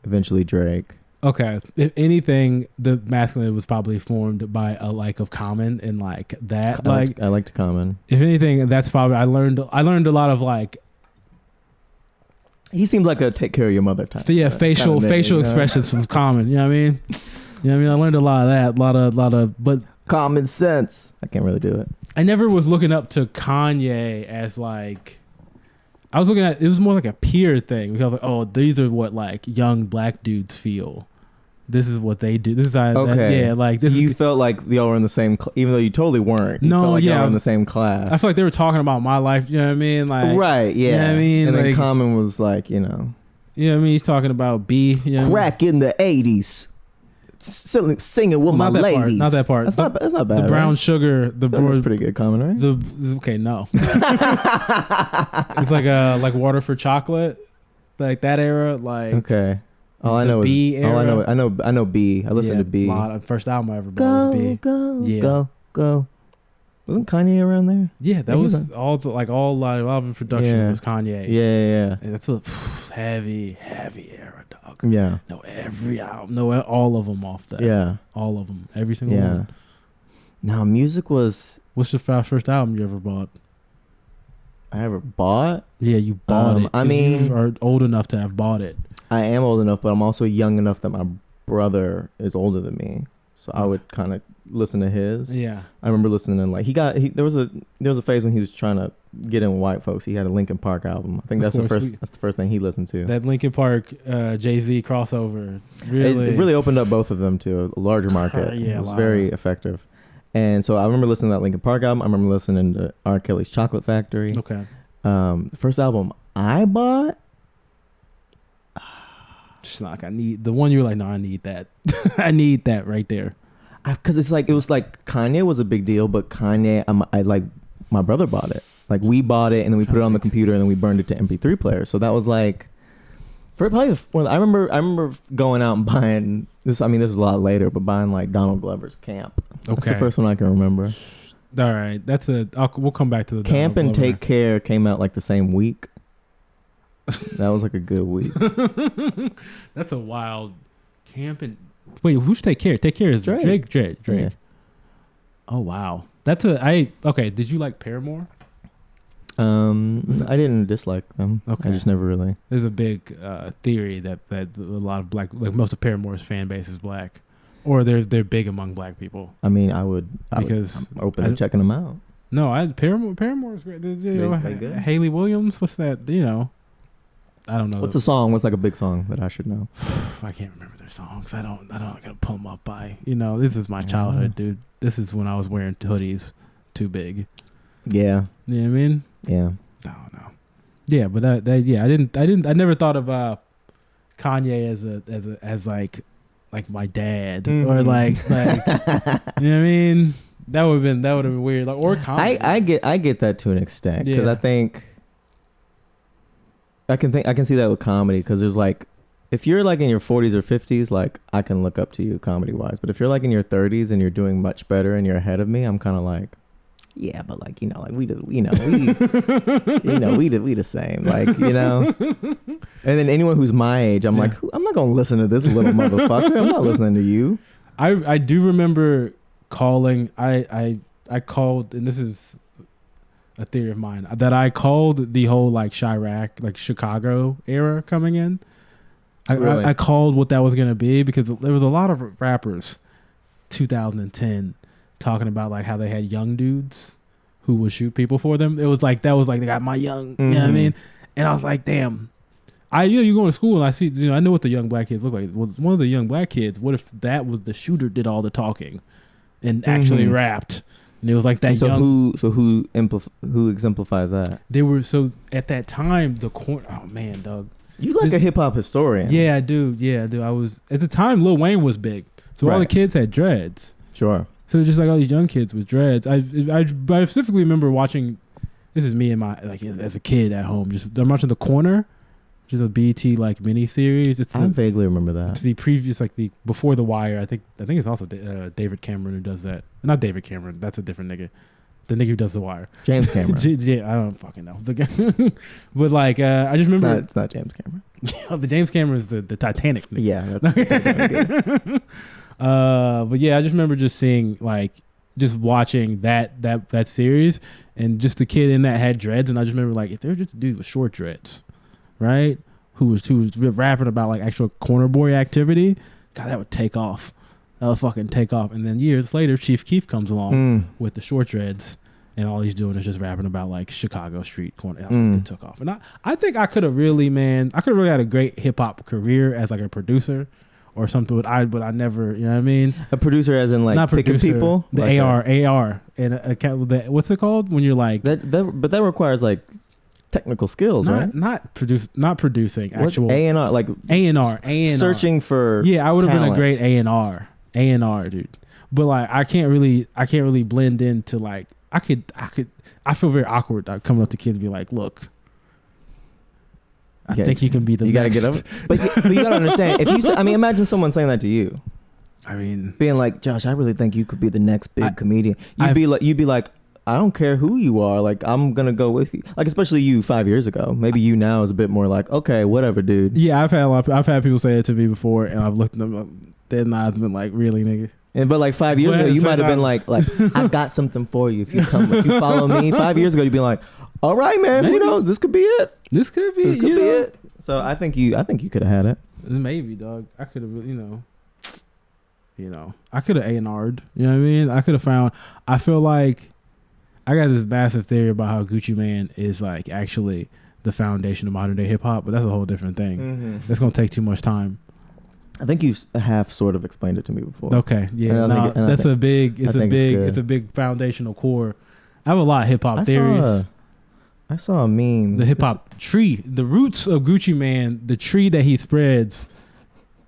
eventually Drake. Okay, if anything, the masculine was probably formed by a like of Common and like that. I liked Common. If anything, that's probably I learned a lot of like. He seemed like a take care of your mother type. Yeah, facial expressions from Common. You know what I mean? I learned a lot of that, a lot of, but common sense. I can't really do it. I never was looking up to Kanye as like. I was looking at it was more like a peer thing because I was like, oh, these are what like young black dudes feel. This is what they do. This is okay. Like this. You felt like y'all were in the same, even though you totally weren't. You felt like y'all were in the same class. I feel like they were talking about my life. You know what I mean? Like right, yeah. You know what I mean? And like, then Common was like, You know what I mean? He's talking about B. You know crack in the 80s. Singing with my ladies. Not that part. That's not bad. The brown right? sugar. That's pretty good, Common, right? Okay, no. It's like Water for Chocolate, like that era. Like okay. All I know B is era. I know B. I listened to B. First album I ever bought was B. Go. Wasn't Kanye around there? Yeah, that was a lot of the production was Kanye. Yeah. And that's a heavy era, dog. Yeah. Know every album, know all of them off that. Yeah. All of them, every single one. No, music was. What's the first album you ever bought? I ever bought? Yeah, you bought it. I mean, you are old enough to have bought it. I am old enough, but I'm also young enough that my brother is older than me, so I would kind of listen to his. Yeah, I remember listening to like there was a phase when he was trying to get in with white folks. He had a Linkin Park album. I think that's the first thing he listened to. That Linkin Park Jay-Z crossover really it really opened up both of them to a larger market. It was very effective. And so I remember listening to that Linkin Park album. I remember listening to R. Kelly's Chocolate Factory. Okay. The first album I bought. Just like I need the one you were like, no, I need that. I need that right there. Because it was like Kanye was a big deal, but Kanye, I like my brother bought it. Like we bought it and then we put it on the computer and then we burned it to MP3 player. So that was like, I remember going out and buying this. I mean, this is a lot later, but buying like Donald Glover's Camp. That's the first one I can remember. All right, we'll come back to the Camp Donald and Glover. Take Care came out like the same week. That was like a good week. That's a wild Camp and wait, who's Take Care? Take Care is Drake. Yeah. Oh wow, okay. Did you like Paramore? I didn't dislike them. Okay, I just never really. There's a big theory that a lot of black, like most of Paramore's fan base is black, or they're big among black people. I mean, I'm open to checking them out. No, Paramore is great. Good. Haley Williams, what's that? I don't know. What's a song? What's like a big song that I should know? I can't remember their songs. I'm gonna pull them up by. This is my childhood, dude. This is when I was wearing hoodies too big. Yeah. You know what I mean? Yeah. No. Yeah, but I never thought of Kanye as like my dad or like you know what I mean? That would have been weird. Like or Kanye. I get that to an extent because I think. I can see that with comedy because there's like, if you're like in your 40s or 50s, like I can look up to you comedy wise. But if you're like in your 30s and you're doing much better and you're ahead of me, I'm kind of like, Yeah, but like, you know, like we the same, like, you know. And then anyone who's my age, I'm like, I'm not gonna listen to this little motherfucker. I'm not listening to you. I do remember calling. I called, and this is a theory of mine, that I called the whole like Chirac, like Chicago era coming in. Really? I called what that was gonna be because there was a lot of rappers, 2010, talking about like how they had young dudes who would shoot people for them. It was like that was like they got my young, you know what I mean? And I was like, damn. You go to school and I see, I know what the young black kids look like. Well, one of the young black kids, what if that was the shooter did all the talking and actually rapped? And it was like that. Who exemplifies that? They were, so at that time, oh man, dog. You like a hip hop historian. Yeah, I do. I was, at the time, Lil Wayne was big. So all the kids had dreads. Sure. So just like all these young kids with dreads. I specifically remember watching, this is me and my, like as a kid at home, I'm watching The Corner, which is a BT like mini series. I vaguely remember that. It's the previous, like the before The Wire. I think it's also David Cameron who does that. Not David Cameron. That's a different nigga. The nigga who does The Wire. James Cameron. I don't fucking know. But like, I just remember. It's not James Cameron. The James Cameron is the Titanic nigga. Yeah. That's but yeah, I just remember just seeing like, just watching that series, and just the kid in that had dreads, and I just remember like, if there was just a dude with short dreads, right, who was rapping about like actual corner boy activity, God, that would take off. That would fucking take off. And then years later, Chief Keef comes along with the short dreads, and all he's doing is just rapping about like Chicago street corner. That's what they took off. And I think I could have really had a great hip hop career as like a producer or something. But I never, you know what I mean? A producer as in like not picking producer, people? The like AR. And what's it called when you're like... But that requires like technical skills, right? Not producing. What's actual A&R, like A&R. searching for I would have been a great A&R, dude. But like I can't really blend into like I feel very awkward coming up to kids and be like, look, I think you can be the you next. Gotta get over. But you gotta understand, imagine someone saying that to you. I mean, being like, Josh, I really think you could be the next big comedian. You'd be like, I don't care who you are. Like, I'm gonna go with you. Like, especially you 5 years ago. Maybe you now is a bit more like, okay, whatever, dude. Yeah, I've had people say it to me before, and I've looked at them. Then I've been like, really, nigga. But like 5 years ago, you might have been like, I got something for you if you follow me. 5 years ago, you'd be like, all right, man, maybe. Who knows? This could be it. This could be it. So I think you could have had it. Maybe, dog. I could have, I could have A&R'd. You know what I mean? I could have found. I feel like I got this massive theory about how Gucci Mane is like actually the foundation of modern day hip hop, but that's a whole different thing. Mm-hmm. It's gonna take too much time. I think you have sort of explained it to me before. Okay, yeah, it's a big foundational core. I have a lot of hip hop theories. I saw a meme. The hip hop tree, the roots of Gucci Mane, the tree that he spreads,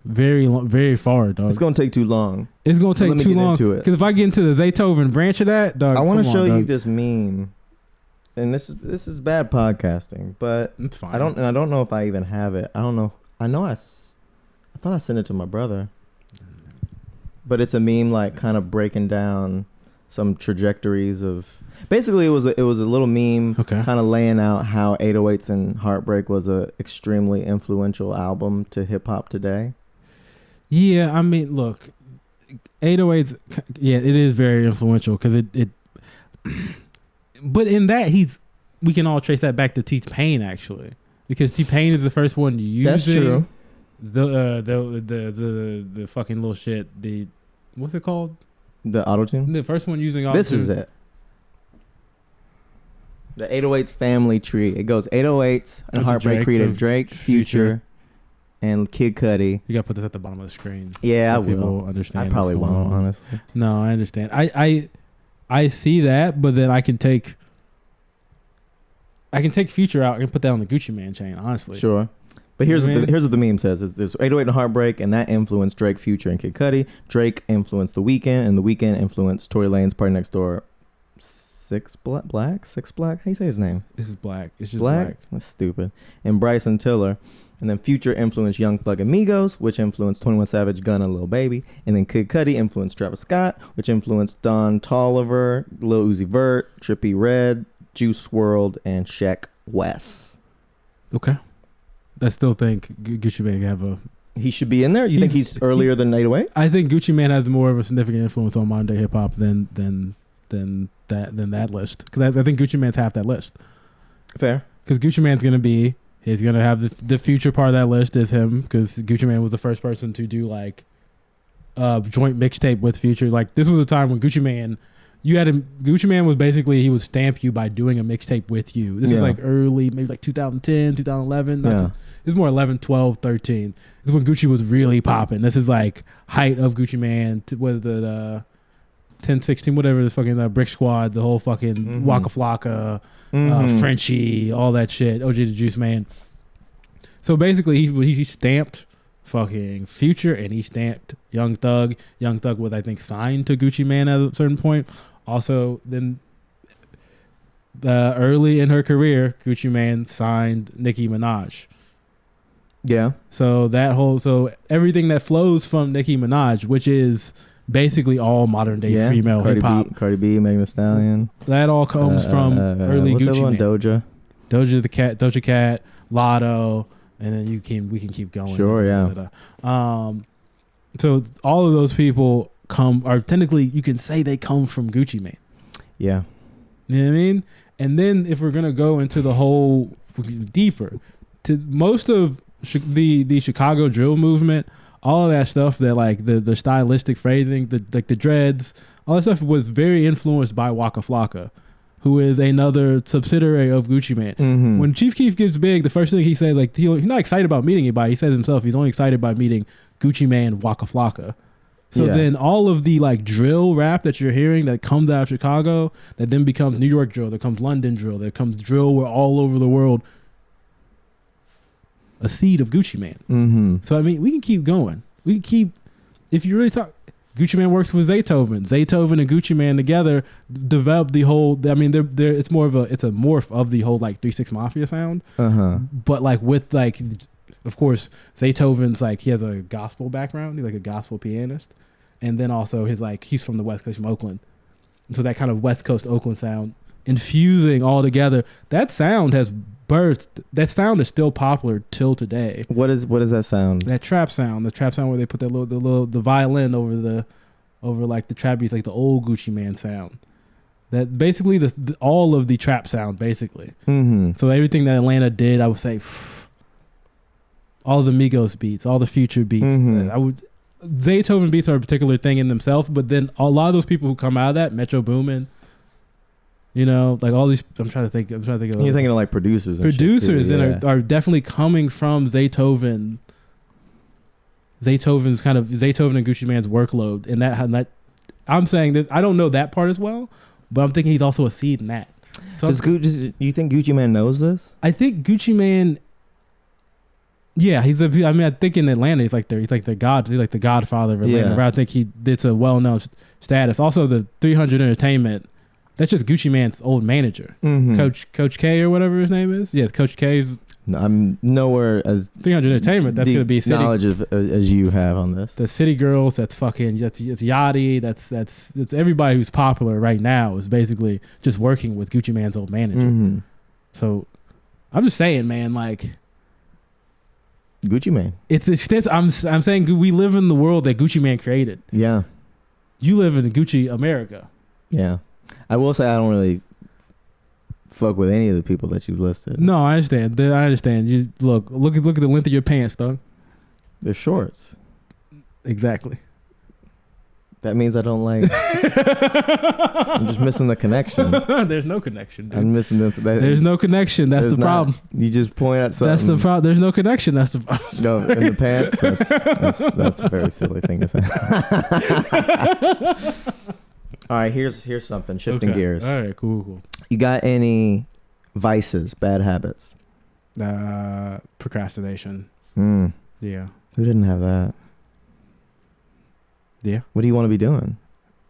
very far, dog. It's gonna take too long. It's gonna take too long because if I get into the Zaytoven branch of that, dog, I want to show you this meme, and this is bad podcasting, but it's fine. I don't know if I even have it. I don't know. I thought I sent it to my brother, but it's a meme like kind of breaking down some trajectories of. Basically, it was a little meme, kind of laying out how 808s and Heartbreak was a extremely influential album to hip hop today. Yeah, I mean, look, 808s, yeah, it is very influential because it. But in that, we can all trace that back to T-Pain actually, because T-Pain is the first one to use That's true. The fucking little shit. What's it called? The auto-tune? The first one using auto-tune. This is it. The 808s family tree. It goes 808s and Heartbreak created Drake, Future, and Kid Cudi. You gotta put this at the bottom of the screen. Yeah, so I people will. Understand. I probably won't, honestly. No, I understand. I see that, but then I can take Future out and put that on the Gucci Mane chain. Honestly, sure. But here's what the meme says: is there's 808 and Heartbreak, and that influenced Drake, Future, and Kid Cudi. Drake influenced The Weeknd, and The Weeknd influenced Tory Lanez, Party Next Door. Six Black. How do you say his name? This is Black. It's just Black. That's stupid. And Bryson Tiller. And then Future influenced Young Thug and Migos, which influenced 21 Savage, Gunna, and Lil Baby. And then Kid Cudi influenced Travis Scott, which influenced Don Toliver, Lil Uzi Vert, Trippie Redd, Juice WRLD, and Sheck Wes. Okay. I still think Gucci Mane have a... He should be in there? You think he's earlier than 808? I think Gucci Mane has more of a significant influence on modern day hip hop than that list. Because I think Gucci Mane's half that list. Fair. Because Gucci Mane's going to be... He's going to have the Future part of that list is him, because Gucci Mane was the first person to do like joint mixtape with Future. Like, this was a time when Gucci Mane was basically, he would stamp you by doing a mixtape with you. This is like early, maybe like 2010, 2011. This is more 11, 12, 13. This is when Gucci was really popping. This is like height of Gucci Mane. Was it 10, 16, whatever, the fucking Brick Squad, the whole fucking Waka Flocka, Frenchie, all that shit, OG the Juice Man. So basically, he stamped fucking Future, and he stamped Young Thug. Young Thug was, I think, signed to Gucci Mane at a certain point. Also, then early in her career, Gucci Mane signed Nicki Minaj. Yeah. So everything that flows from Nicki Minaj, which is basically all modern day female hip hop. Cardi B, Megan Thee Stallion. That all comes from early Gucci Mane. Doja Cat, Lotto, and then we can keep going. Sure, So all of those people technically, you can say they come from Gucci Mane. Yeah. You know what I mean? And then if we're gonna go into the whole deeper, to most of the Chicago drill movement, all of that stuff, that like the stylistic phrasing, the dreads, all that stuff was very influenced by Waka Flocka, who is another subsidiary of Gucci Mane. When Chief Keef gets big, the first thing he says, like, he's not excited about meeting anybody. He says himself, he's only excited by meeting Gucci Mane, Waka Flocka. So then all of the like drill rap that you're hearing that comes out of Chicago, that then becomes New York drill, that comes London drill, that comes drill where all over the world, a seed of Gucci Mane. So I mean, we can keep going. If you really talk, Gucci Mane works with Zaytoven. Zaytoven and Gucci Mane together developed the whole. I mean, it's a morph of the whole like 3 6 Mafia sound. But like with like, of course, Zaytoven's like, he has a gospel background. He's like a gospel pianist, and then also he's from the West Coast, from Oakland. And so that kind of West Coast Oakland sound infusing all together. That sound has burst. That sound is still popular till today. What is that sound? That trap sound. The trap sound where they put that the violin over like the trap beats, like the old Gucci Mane sound. That basically all of the trap sound basically. So everything that Atlanta did, I would say, all the Migos beats, all the Future beats. Zaytoven beats are a particular thing in themselves, but then a lot of those people who come out of that, Metro Boomin, you know, like all these, I'm trying to think of. You're thinking of like producers. That are definitely coming from Zaytoven. Zaytoven and Gucci Mane's workload, and that I'm saying that I don't know that part as well, but I'm thinking he's also a seed in that. So do you think Gucci Mane knows this? I think Gucci Mane. Yeah, I think in Atlanta he's like the godfather of Atlanta. But I think it's a well-known status. Also, the 300 Entertainment. That's just Gucci Mane's old manager, Coach K or whatever his name is. Yeah, Coach K's. I'm nowhere as 300 Entertainment. That's going to be City, knowledge as you have on this. The City Girls. That's Yachty. That's everybody who's popular right now is basically just working with Gucci Mane's old manager. So I'm just saying, man, like Gucci Mane. It's extensive. I'm saying we live in the world that Gucci Mane created. Yeah. You live in Gucci America. Yeah. I will say I don't really fuck with any of the people that you've listed. No, I understand. You look at the length of your pants, dog. They're shorts. Exactly. That means I don't like. I'm just missing the connection. There's no connection, dude. I'm missing there's no connection. That's the problem. You just point at something. That's the problem. There's no connection. That's the problem. No, in the pants. That's a very silly thing to say. All right, here's something. Shifting gears. All right, cool. You got any vices, bad habits? Procrastination. Yeah. Who didn't have that? Yeah. What do you want to be doing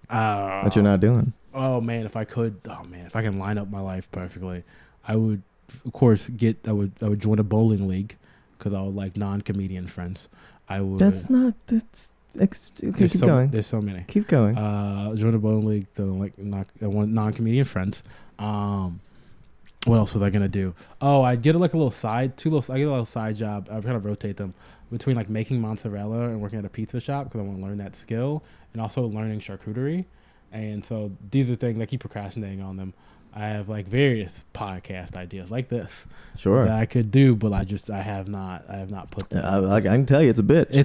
that you're not doing? Oh man, if I can line up my life perfectly, I would, of course, I would join a bowling league, because I would like non-comedian friends. I would. Okay, keep going. There's so many. Keep going. Join the bowling league. So like I want non-comedian friends. What else was I gonna do? Oh, I get like a little side job. I kind of rotate them between like making mozzarella and working at a pizza shop because I want to learn that skill, and also learning charcuterie. And so these are things I keep procrastinating on them. I have like various podcast ideas like this that I could do, but I have not put them. I can tell you it's a bitch.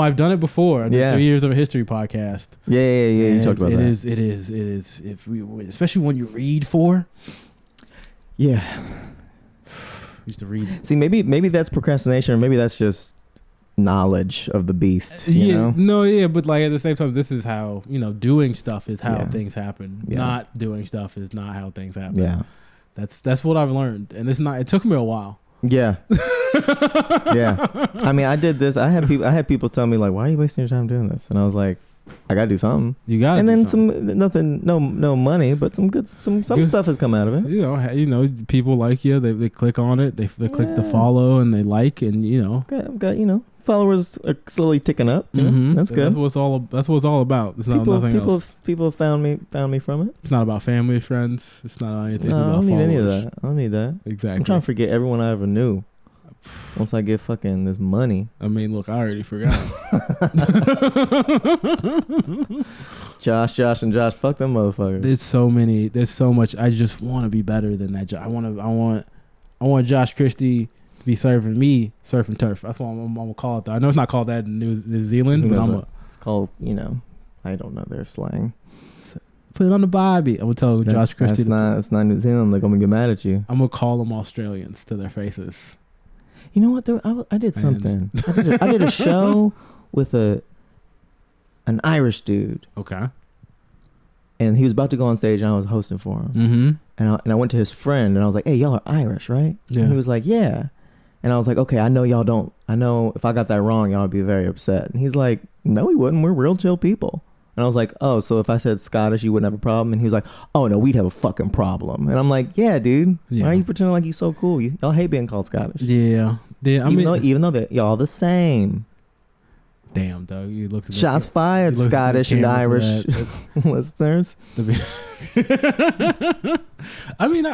I've done it before. I did 3 years of a history podcast. Yeah. You talked about that. It is. Especially when you read for. Yeah. Used to read. See, maybe that's procrastination, or maybe that's just knowledge of the beast. You know? No, but like at the same time, this is how doing stuff is how things happen. Yeah. Not doing stuff is not how things happen. Yeah. That's what I've learned, and it took me a while. Yeah. Yeah. I mean, I did this. I had people tell me like, "Why are you wasting your time doing this?" And I was like, I gotta do something. You gotta. And do then something. no money, but some stuff has come out of it. People like you. They click on it. They click the follow and they like, and I've got followers are slowly ticking up. Mm-hmm. That's good. That's what it's all about. It's not nothing else. People have found me from it. It's not about family, friends. It's not anything. No, I don't need followers. any of that. I don't need that. Exactly. I'm trying to forget everyone I ever knew. Once I get fucking this money. I mean, look, I already forgot. Josh, and Josh, fuck them motherfuckers. There's so much. I just want to be better than that. I want Josh Christie to be serving me surf and turf. That's what I'm gonna call it. Though. I know it's not called that in New Zealand, but it's called. I don't know their slang. Put it on the Bobby. I'm gonna tell Josh Christie. It's not New Zealand. They're gonna get mad at you. I'm gonna call them Australians to their faces. You know what? I did something. I did a show with an Irish dude. Okay. And he was about to go on stage, and I was hosting for him. Mm-hmm. And I went to his friend, and I was like, "Hey, y'all are Irish, right?" Yeah. And he was like, "Yeah." And I was like, "Okay, I know y'all don't. I know if I got that wrong, y'all would be very upset." And he's like, "No, we wouldn't. We're real chill people." And I was like, "Oh, so if I said Scottish, you wouldn't have a problem?" And he was like, "Oh no, we'd have a fucking problem." And I'm like, "Yeah, dude. Yeah. Why are you pretending like you so cool? Y'all hate being called Scottish." Yeah. Even though y'all the same. Damn, dog. You looked at Shots fired, Scottish and Irish listeners. I mean,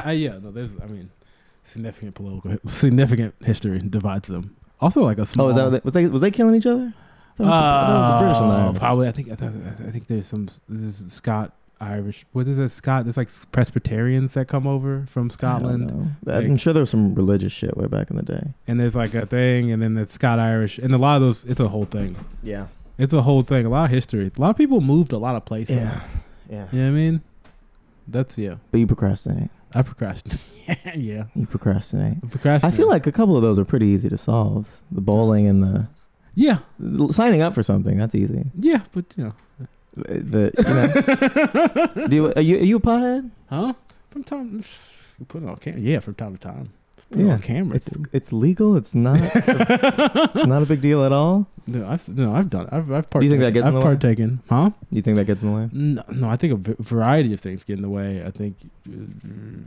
significant history divides them. Also, like a small. Oh, is that was they killing each other? I thought it was the British and the Irish. Probably. I think there's some. This is Scott Irish. What is that? Scott. There's like Presbyterians that come over from Scotland. I'm sure there was some religious shit way back in the day. And there's like a thing, and then the Scott Irish, and a lot of those. It's a whole thing. Yeah. It's a whole thing. A lot of history. A lot of people moved a lot of places. Yeah. You know what I mean? That's But you procrastinate. I procrastinate. Yeah. You procrastinate. I feel like a couple of those are pretty easy to solve. The bowling and the. Yeah. Signing up for something, that's easy. Yeah, but are you a pothead? Huh? From time put it on camera. Yeah, from time to time. Put it on camera. It's legal. It's not. It's not a big deal at all. No, I've done it. I've partaken. Do you think that gets in the way? Partaken. Huh? Do you think that gets in the way? No, I think a variety of things get in the way. I think,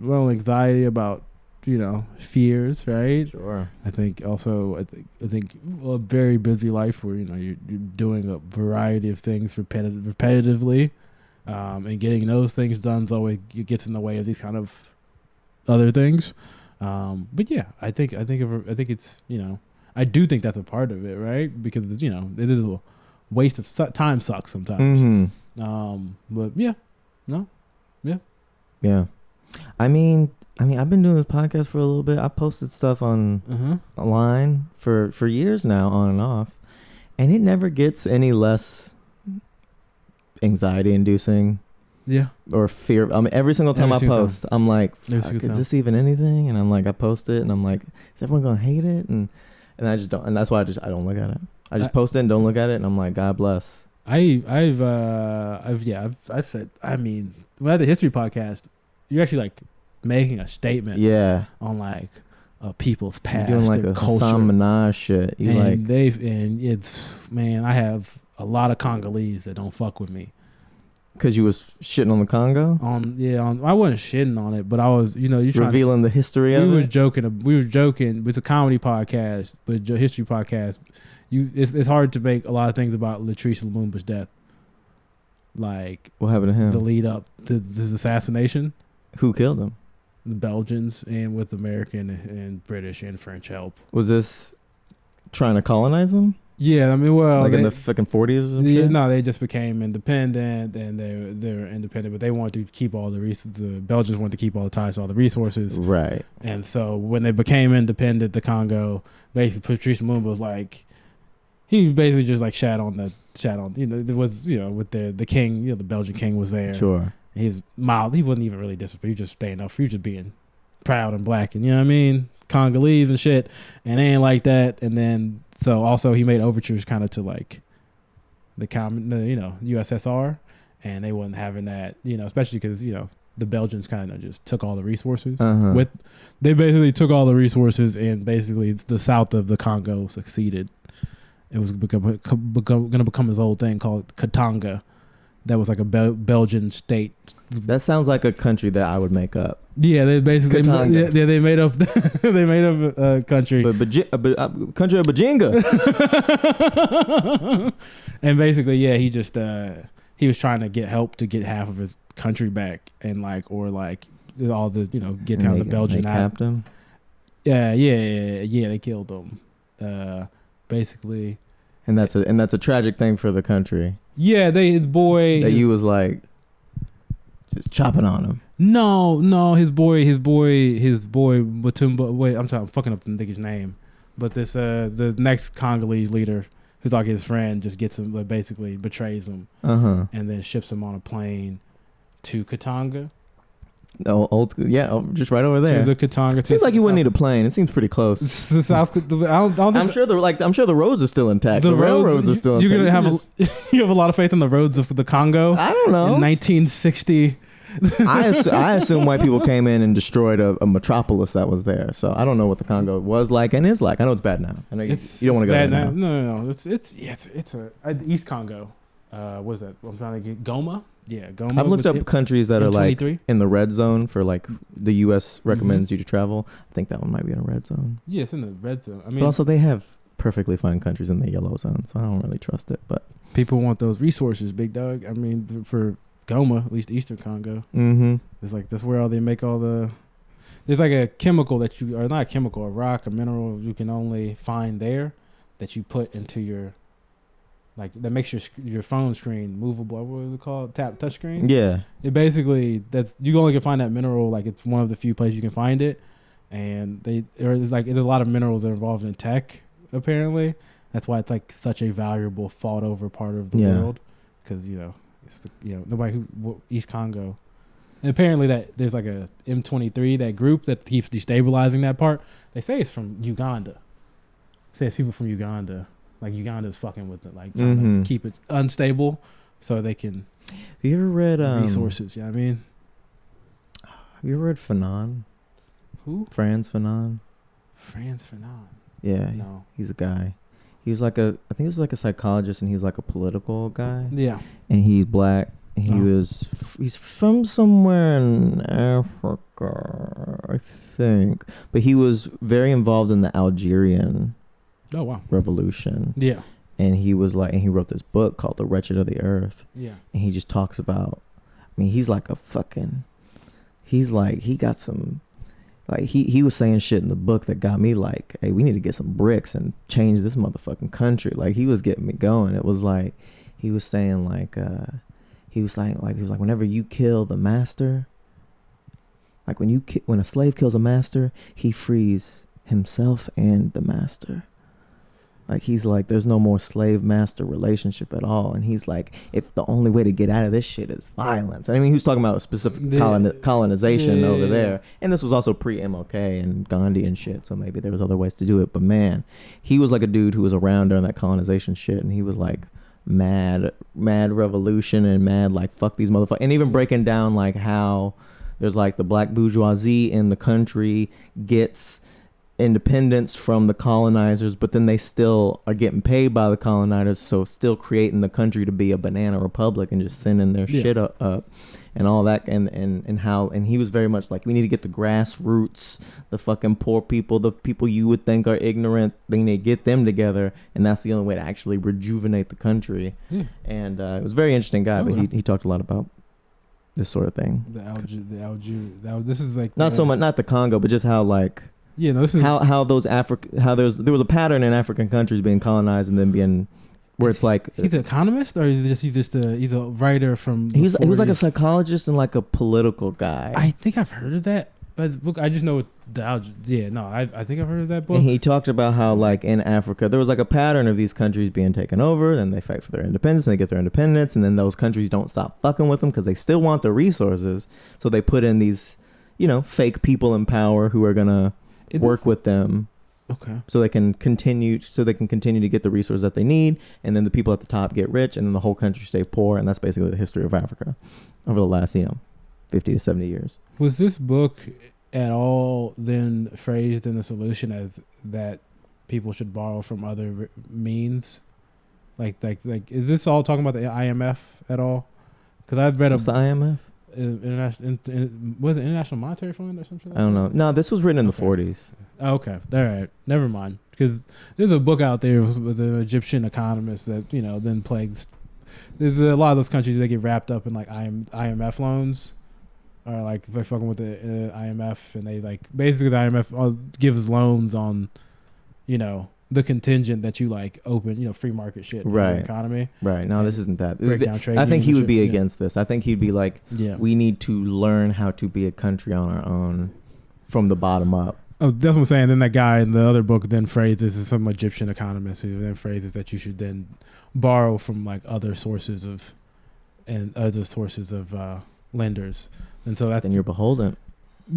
anxiety about fears, right? Sure. I think also I think a very busy life where you're doing a variety of things repetitively, and getting those things done always gets in the way of these kind of other things. But yeah, I think it's I do think that's a part of it, right? Because it is a waste of time. Sucks sometimes. Mm-hmm. But yeah, yeah. I mean, I've been doing this podcast for a little bit. I posted stuff online for years now, on and off, and it never gets any less anxiety-inducing. Yeah. Or fear. I mean, every single time I post, I'm like, is this even anything? And I'm like, I post it, and I'm like, is everyone gonna hate it? And I just don't. And that's why I don't look at it. I just post it and don't look at it, and I'm like, God bless. I've said. I mean, when I had the history podcast, you're actually like making a statement. Yeah. On like people's past. You're doing like and a culture. Hassan Minaj shit. I have a lot of Congolese that don't fuck with me. Because you was shitting on the Congo? I wasn't shitting on it, but I was, you trying revealing the history of it? We were joking. It's a comedy podcast, but history podcast. It's hard to make a lot of things about Latrice Lumumba's death. Like, what happened to him? The lead up to his assassination. Who killed him? The Belgians, and with American and British and French help. Was this trying to colonize him? Yeah, I mean, well, like in the fucking 40s or something? No, they just became independent, and they were independent, but they wanted to keep all the resources. The Belgians wanted to keep all the ties to all the resources, right? And so when they became independent, the Congo, basically, Patrice Lumumba was like, he basically just like shat on. There was with the king, the Belgian king was there. Sure. He was mild. He wasn't even really disrespectful. He was just staying up for you, just being proud and black, and you know what I mean. Congolese and shit, and they ain't like that. And then so also he made overtures kind of to like the USSR, and they wasn't having that, especially because the Belgians kind of just took all the resources. They basically took all the resources, and basically it's the south of the Congo succeeded. It was going to become this old thing called Katanga. That was like a Belgian state. That sounds like a country that I would make up. Yeah, they basically they made up a country. Country of Bajinga. And basically, yeah, he just he was trying to get help to get half of his country back, and all the get down the Belgian. They capped him. Yeah, they killed him. Basically. And that's a tragic thing for the country. Yeah, his boy. That you was like just chopping on him. No, his boy Mutumba. Wait, I'm fucking up the nigga's name, but this the next Congolese leader, who's like his friend, just gets him, basically betrays him, and then ships him on a plane to Katanga. Oh, just right over there. To the Katanga. Seems like you wouldn't need a plane. It seems pretty close. The South. I'm sure the roads are still intact. The railroads are still intact. You're gonna you have a lot of faith in the roads of the Congo. I don't know. In 1960. I assume white people came in and destroyed a metropolis that was there. So I don't know what the Congo was like and is like. I know it's bad now. I know you don't want to go there now. No. It's East Congo. What is that? I'm trying to get Goma. Yeah, Goma. I've looked up countries that are like in the red zone for like the U.S. recommends you to travel. I think that one might be in a red zone. Yeah, it's in the red zone. I mean, but also they have perfectly fine countries in the yellow zone, so I don't really trust it. But people want those resources, big dog. I mean, for Goma, at least Eastern Congo. It's like that's where they make all the. There's like a chemical that or not a chemical, a rock, a mineral you can only find there, that you put into your. Like that makes your phone screen movable. What is it called? Touch screen. Yeah. It basically you only can find that mineral. Like it's one of the few places you can find it, and there's a lot of minerals that are involved in tech. Apparently, that's why it's like such a valuable, fought over part of the world, because it's nobody East Congo, and apparently that there's like a M23, that group that keeps destabilizing that part. They say it's from Uganda. They say it's people from Uganda. Like Uganda's fucking with it, like trying to keep it unstable so they can. Have you ever read resources? Yeah, I mean, have you ever read Fanon? Who? Frantz Fanon. Frantz Fanon. Yeah, no. He's a guy. He was like I think he was like a psychologist, and he was like a political guy. Yeah, and he's black. And he's from somewhere in Africa, I think, but he was very involved in the Algerian. Oh wow! Revolution. Yeah. And he wrote this book called The Wretched of the Earth. Yeah. And he just talks about, he's like he got some, like he was saying shit in the book that got me like, hey, we need to get some bricks and change this motherfucking country. Like he was getting me going. It was like, he was saying whenever you kill the master, like when a slave kills a master, he frees himself and the master. Like he's like, there's no more slave-master relationship at all, and he's like, if the only way to get out of this shit is violence. I mean, he was talking about specific colonization over there, and this was also pre-MLK and Gandhi and shit, so maybe there was other ways to do it. But man, he was like a dude who was around during that colonization shit, and he was like mad revolution and mad like fuck these motherfuckers, and even breaking down like how there's like the black bourgeoisie in the country gets independence from the colonizers, but then they still are getting paid by the colonizers, so still creating the country to be a banana republic and just sending their shit up and all that, and how, and he was very much like, we need to get the grassroots, the fucking poor people, the people you would think are ignorant, they need to get them together, and that's the only way to actually rejuvenate the country. And it was a very interesting guy, but he talked a lot about this sort of thing. This is like not so much, not the Congo, but just how like, yeah, no, this is how there was a pattern in African countries being colonized and then being where it's like, he's an economist, or he's a writer from. He was like a psychologist and like a political guy. I think I've heard of that, but book I just know I think I've heard of that book. And he talked about how like in Africa there was like a pattern of these countries being taken over, then they fight for their independence, and they get their independence, and then those countries don't stop fucking with them because they still want the resources, so they put in these, fake people in power who are gonna work with them, so they can continue to get the resources that they need, and then the people at the top get rich, and then the whole country stay poor. And that's basically the history of Africa over the last 50 to 70 years. Was this book at all then phrased in the solution as that people should borrow from other means, like is this all talking about the IMF at all? Because I've read the IMF? Was it International Monetary Fund or something? I don't know. No, this was written in the 40s. Oh, okay, all right, never mind. Because there's a book out there with an Egyptian economist that then plagues. There's a lot of those countries that get wrapped up in like IMF loans, or like they're fucking with the IMF, and they like basically the IMF gives loans on, the contingent that you like open, free market shit in the economy. Right. No, this isn't that. Break down trade. I think he would be against this. I think he'd be like, we need to learn how to be a country on our own from the bottom up. Oh, that's what I'm saying. Then that guy in the other book then phrases, some Egyptian economist who then phrases that you should then borrow from like other sources of lenders. And so that's, then you're beholden.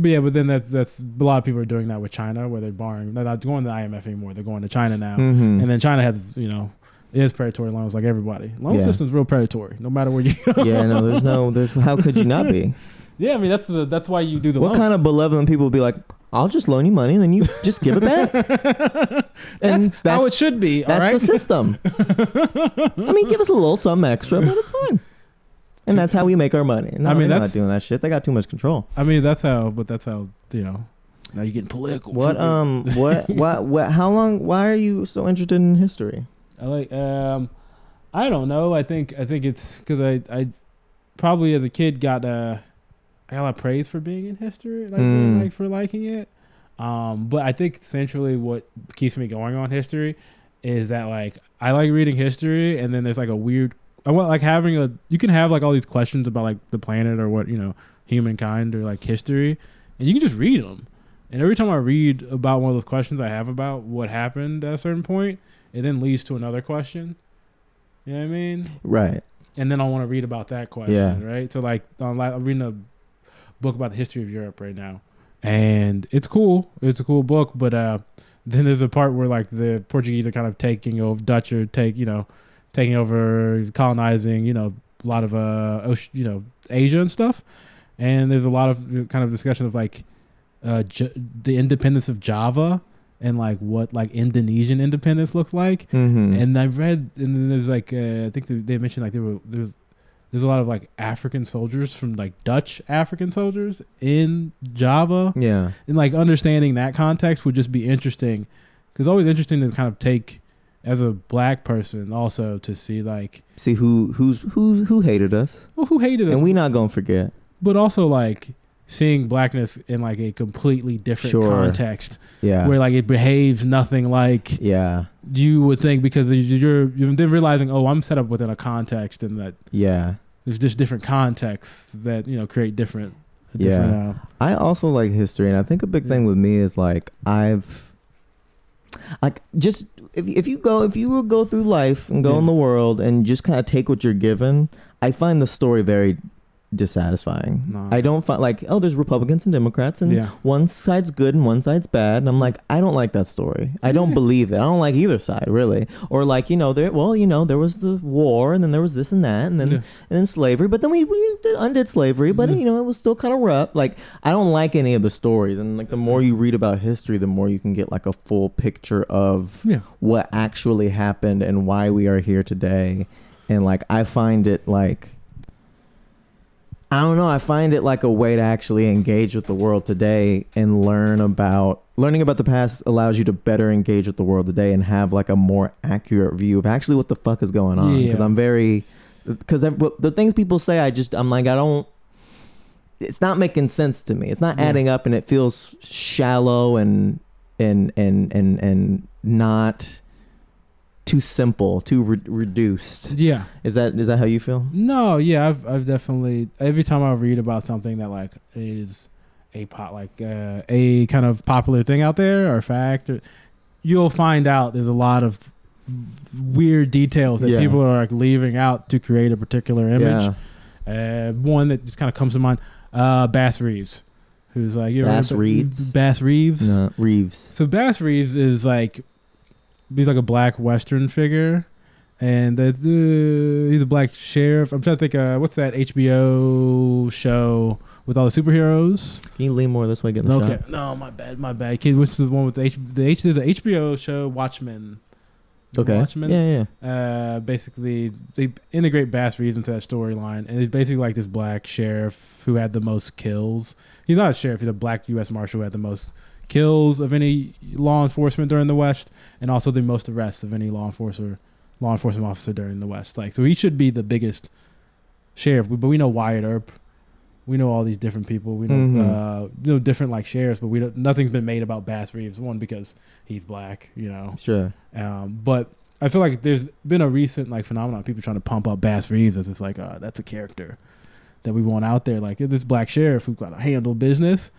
Yeah, but then that's a lot of people are doing that with China, where they're not going to the IMF anymore. They're going to China now, and then China has it is predatory loans like everybody. Loan system's real predatory, no matter where you go. Yeah, no, there's how could you not be? Yeah, I mean that's why you do the. What loans. Kind of benevolent people would be like, I'll just loan you money and then you just give it back. that's how it should be. That's all right? the system. I mean, give us a little something extra, but it's fine. And that's how we make our money. No, they're not doing that shit. They got too much control. I mean, that's how now you're getting political. What how long, why are you so interested in history? I don't know. I think it's because I probably as a kid I got a lot of praise for being in history, for liking it. But I think essentially what keeps me going on history is that like I like reading history, and then there's like a weird. I want like you can have like all these questions about like the planet or what, humankind or like history, and you can just read them. And every time I read about one of those questions I have about what happened at a certain point, it then leads to another question. You know what I mean? Right. And then I want to read about that question, right? So like I'm reading a book about the history of Europe right now, and it's cool. It's a cool book, but then there's a part where like the Portuguese are kind of taking over, Dutch are taking over, colonizing, a lot of Asia and stuff, and there's a lot of kind of discussion of like the independence of Java and like what like Indonesian independence looks like. And I've read, and then there's like I think they mentioned like there's a lot of like African soldiers from like Dutch African soldiers in Java. Yeah, and like understanding that context would just be interesting, because it's always interesting to kind of take. As a black person, also to see who hated us. Well, who hated us, and we not gonna forget. But also like seeing blackness in like a completely different context, where like it behaves nothing like you would think, because you're then realizing, oh, I'm set up within a context, and that there's just different contexts that create different. I also like history, and I think a big thing with me is like just if you will go through life and go in the world and just kind of take what you're given, I find the story very dissatisfying. No. I don't find like, oh, there's Republicans and Democrats and one side's good and one side's bad, and I'm like, I don't like that story. I don't believe it. I don't like either side really. Or like, there was the war, and then there was this and that, and then slavery, but then we undid slavery, but it was still kind of rough. Like, I don't like any of the stories, and like the more you read about history, the more you can get like a full picture of what actually happened and why we are here today. And like, I find it like, I don't know. I find it like a way to actually engage with the world today and learning about the past allows you to better engage with the world today and have like a more accurate view of actually what the fuck is going on. Because the things people say, I'm like, it's not making sense to me. It's not adding up, and it feels shallow and not too simple, too reduced. Yeah. Is that how you feel? No, yeah, I've definitely, every time I read about something that like is a kind of popular thing out there or fact, you'll find out there's a lot of weird details that people are like leaving out to create a particular image. One that just kind of comes to mind, Bass Reeves, who's like, Bass Reeves. No, Reeves. So Bass Reeves is like, he's like a black Western figure, and he's a black sheriff. I'm trying to think, what's that HBO show with all the superheroes? Can you lean more this way, get in the shot? No, my bad. Kid, which is the one with there's an HBO show, Watchmen. Okay. Watchmen. Yeah. Basically, they integrate Bass Reeves into that storyline, and he's basically like this black sheriff who had the most kills. He's not a sheriff; he's a black U.S. Marshal who had the most kills of any law enforcement during the West, and also the most arrests of any law enforcement officer during the West. Like, so he should be the biggest sheriff. But we know Wyatt Earp, we know all these different people. We know different like sheriffs, but nothing's been made about Bass Reeves. One, because he's black, Sure. But I feel like there's been a recent like phenomenon of people trying to pump up Bass Reeves as if like that's a character that we want out there. Like, it's this black sheriff who's got to handle business.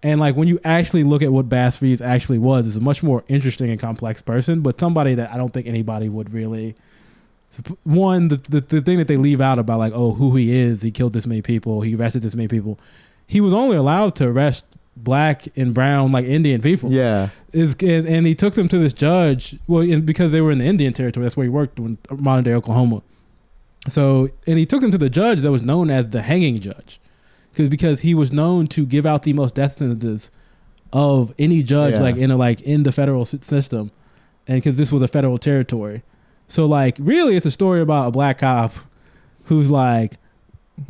And like, when you actually look at what Bass Reeves actually was, is a much more interesting and complex person, but somebody that I don't think anybody would really. One, the thing that they leave out about like, oh, who he is, he killed this many people, he arrested this many people. He was only allowed to arrest black and brown, like Indian people. Yeah. And he took them to this judge, because they were in the Indian territory. That's where he worked in modern day Oklahoma. So, and he took them to the judge that was known as the hanging judge. Because he was known to give out the most death sentences of any judge, in the federal system, and because this was a federal territory, so like really it's a story about a black cop who's like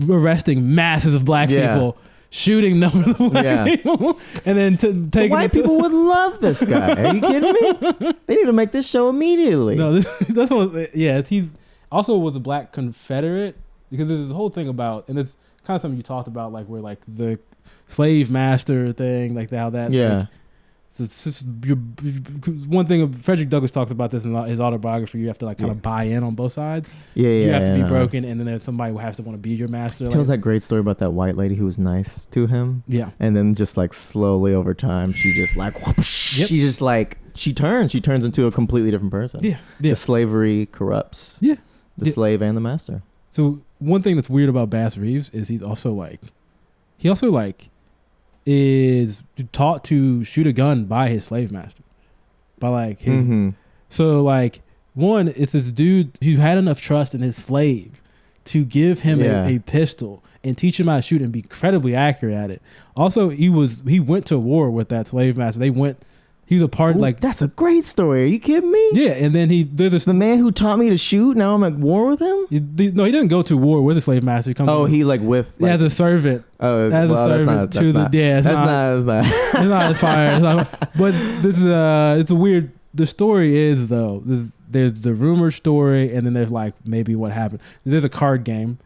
arresting masses of black people, shooting numbers of black people, and then taking white people would love this guy. Are you kidding me? They need to make this show immediately. No, that's what. Yeah, he's also was a black Confederate, because there's this whole thing about, and it's kind of something you talked about, like where like the slave master thing, like how that like, it's just one thing. Frederick Douglass talks about this in his autobiography. You have to like kind of buy in on both sides. You have to be broken, and then there's somebody who has to want to be your master. Tells that great story about that white lady who was nice to him. Yeah, and then just like slowly over time, she just like she just like she turns into a completely different person. The slavery corrupts. The slave and the master. So one thing that's weird about Bass Reeves is he also is taught to shoot a gun by his slave master, by like his. So like, one, it's this dude who had enough trust in his slave to give him a pistol and teach him how to shoot and be incredibly accurate at it. Also, he went to war with that slave master. He's a part. Like, that's a great story. Are you kidding me? Yeah, and then the man who taught me to shoot. Now I'm at war with him. No, he didn't go to war with a slave master. He comes. As a servant. Oh, that's not as fire. But this is it's a weird. The story is though. There's the rumor story, and then there's like maybe what happened. There's a card game.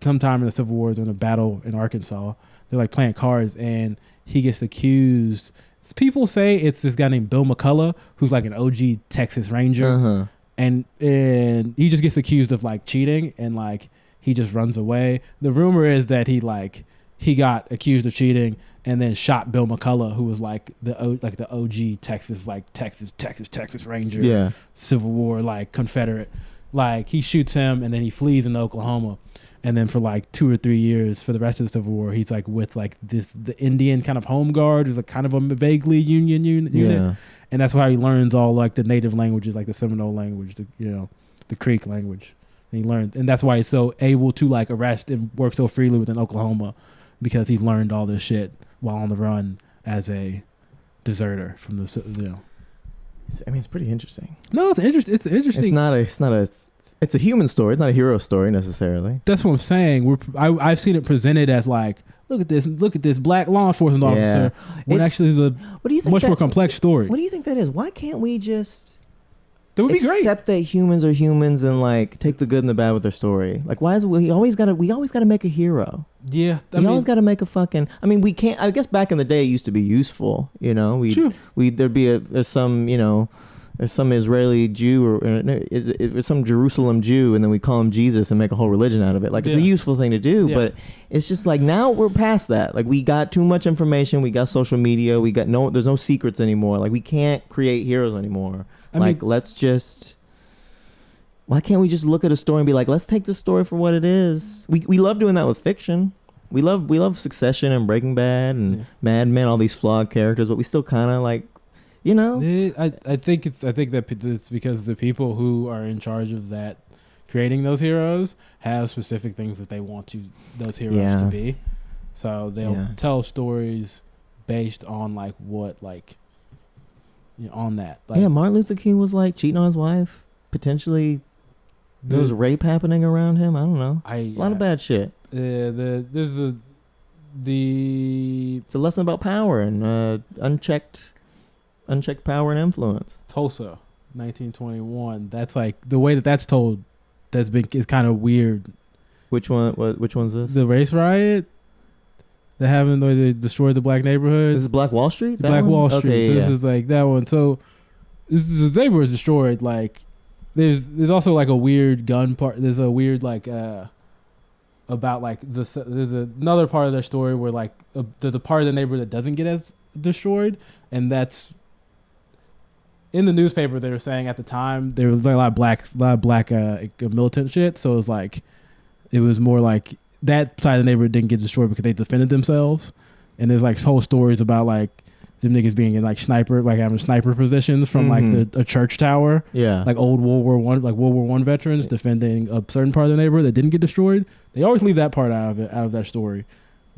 Sometime in the Civil War, during a battle in Arkansas, they're like playing cards, and he gets accused. People say it's this guy named Bill McCullough, who's like an OG Texas Ranger, and he just gets accused of like cheating, and like he just runs away. The rumor is that he got accused of cheating and then shot Bill McCullough, who was like the OG Texas Ranger, Civil War like Confederate. Like, he shoots him and then he flees into Oklahoma, And then for like 2 or 3 years for the rest of the Civil War, he's like with like the Indian kind of home guard, who's like kind of a vaguely Union unit. Yeah. And that's how he learns all like the native languages, like the Seminole language, the Creek language. And he learned, and that's why he's so able to like arrest and work so freely within Oklahoma, because he's learned all this shit while on the run as a deserter from the. I mean, it's pretty interesting. No, it's interesting. It's interesting. It's a human story. It's not a hero story necessarily. That's what I'm saying. I've seen it presented as like, look at this black law enforcement officer. When actually is a much more complex story. What do you think that is? Why can't we just that would be great. Accept that humans are humans and like take the good and the bad with their story? Like, why is it we always gotta make a hero? Yeah, we always gotta make a fucking. I mean, we can't. I guess back in the day, it used to be useful. There's some Israeli Jew or some Jerusalem Jew, and then we call him Jesus and make a whole religion out of it. Like, it's a useful thing to do, but it's just like now we're past that. Like, we got too much information. We got social media. There's no secrets anymore. Like, we can't create heroes anymore. Why can't we just look at a story and be like, let's take this story for what it is? We love doing that with fiction. We love Succession and Breaking Bad and Mad Men, all these flawed characters, but we still kind of like. I think that it's because the people who are in charge of that, creating those heroes, have specific things that they want those heroes to be. So they'll tell stories based on like what on that. Like, Martin Luther King was like cheating on his wife. Potentially, there was rape happening around him. I don't know. A lot of bad shit. It's a lesson about power and unchecked power and influence. Tulsa, 1921. That's like the way that's told. Is kind of weird. Which one? Which one's this? The race riot that happened where they destroyed the black neighborhoods. This is Black Wall Street. Wall Street. Okay, so this is like that one. So this neighborhood was destroyed. Like there's also like a weird gun part. There's a weird like about like this. There's another part of their story where like the part of the neighborhood that doesn't get as destroyed, and that's. In the newspaper, they were saying at the time there was like a lot of black militant shit. So it was more like that side of the neighborhood didn't get destroyed because they defended themselves. And there's like whole stories about like them niggas being in like having sniper positions from like a church tower. Yeah, like old World War I veterans defending a certain part of the neighborhood that didn't get destroyed. They always leave that part out of that story.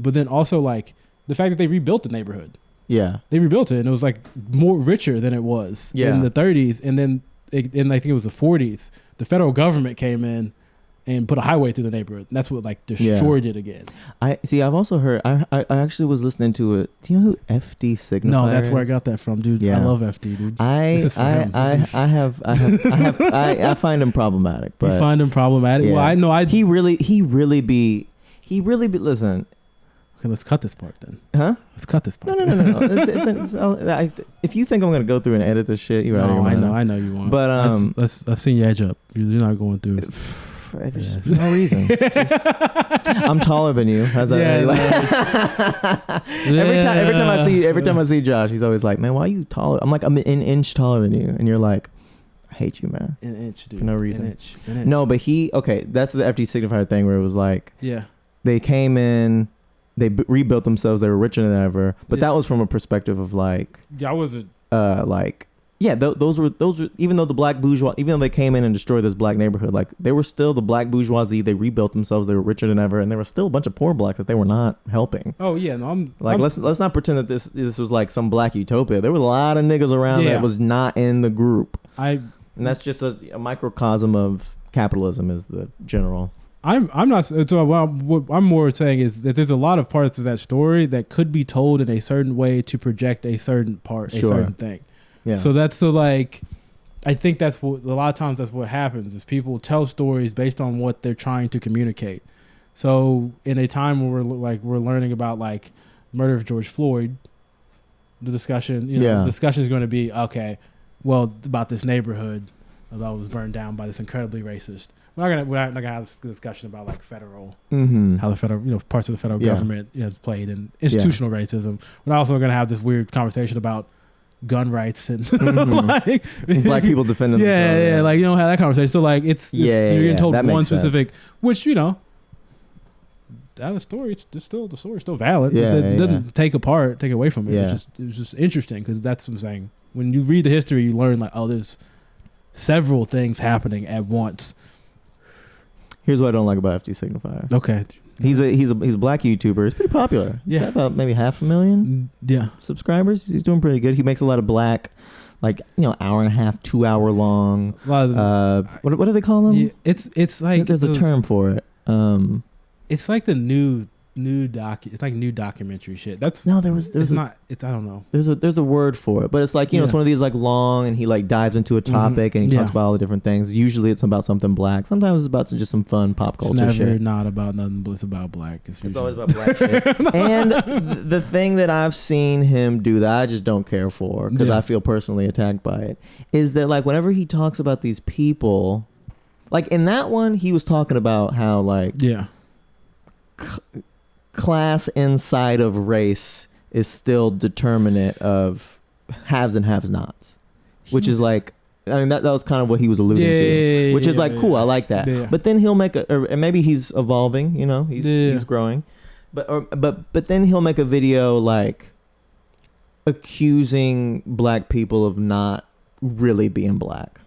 But then also like the fact that they rebuilt the neighborhood. Yeah, they rebuilt it, and it was like more richer than it was in the 30s, and then I think it was the 40s. The federal government came in and put a highway through the neighborhood. And that's what like destroyed it again. I've also heard. I actually was listening to it. Do you know who FD Signifier? No, that's where I got that from, dude. Yeah. I love FD, dude. I find him problematic. But you find him problematic? Yeah. Well, I know. He really be. Listen. Okay, let's cut this part then. Huh? Let's cut this part. No. If you think I'm gonna go through and edit this shit, you're out of your mind. I know you won't. But I've seen you edge up. You're not going through it. For no reason. I'm taller than you. How's that? Every time I see Josh, he's always like, "Man, why are you taller?" I'm like, "I'm an inch taller than you," and you're like, "I hate you, man." An inch, dude. For no reason. An inch. No, but that's the FD Signifier thing where it was like, they came in. They rebuilt themselves. They were richer than ever. But that was from a perspective of like... Yeah, I wasn't... those were... Even though the black bourgeois... Even though they came in and destroyed this black neighborhood, like, they were still the black bourgeoisie. They rebuilt themselves. They were richer than ever. And there were still a bunch of poor blacks that they were not helping. Oh, yeah. No, let's not pretend that this was like some black utopia. There were a lot of niggas around that was not in the group. And that's just a microcosm of capitalism is the general... I'm not. So what I'm more saying is that there's a lot of parts of that story that could be told in a certain way to project a certain part, a certain thing. Yeah. So I think that's what a lot of times that's what happens is people tell stories based on what they're trying to communicate. So in a time where we're learning about like murder of George Floyd, the discussion is going to be about this neighborhood that was burned down by this incredibly racist. We're not gonna have this discussion about like federal, how the federal, parts of the federal government has played in institutional racism. We're also gonna have this weird conversation about gun rights and like black people defending themselves. Like you don't have that conversation. So like you're told one specific, which out of the story, the story's still valid. Yeah, It doesn't take away from it. Yeah. It was just interesting because that's what I'm saying. When you read the history, you learn like, oh, there's several things happening at once. Here's what I don't like about FD Signifier. Okay. He's a black YouTuber. He's pretty popular. He's got about maybe 500,000 subscribers. He's doing pretty good. He makes a lot of black, like, hour and a half, 2 hour long. What do they call them? Yeah, it's like there's a term for it. It's like the new it's like new documentary shit. I don't know. There's a word for it, but it's like, it's one of these like long, and he like dives into a topic and he talks about all the different things. Usually it's about something black. Sometimes it's about just some fun pop culture shit. It's never not about nothing, but it's about black. It's always about black shit. And the thing that I've seen him do that I just don't care for, because I feel personally attacked by it, is that like whenever he talks about these people, like in that one, he was talking about how like class inside of race is still determinant of haves and have-nots, which is like, I mean, that was kind of what he was alluding to, which is like cool. I like that. Yeah. But then he'll make and maybe he's evolving, he's growing, but then he'll make a video like accusing black people of not really being black.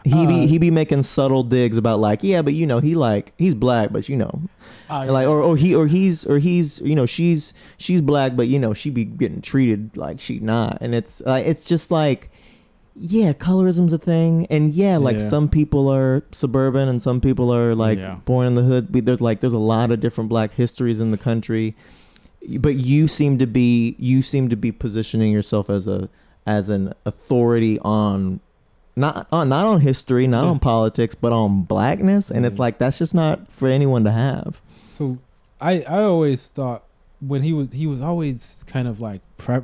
He be making subtle digs about like, but he's black, but like she's black, but she be getting treated like she not, and it's just like, colorism's a thing, and like some people are suburban and some people are like born in the hood. There's a lot of different black histories in the country, but you seem to be positioning yourself as an authority on. Not on history, not on politics, but on blackness, and it's like that's just not for anyone to have. So, I always thought when he was always kind of like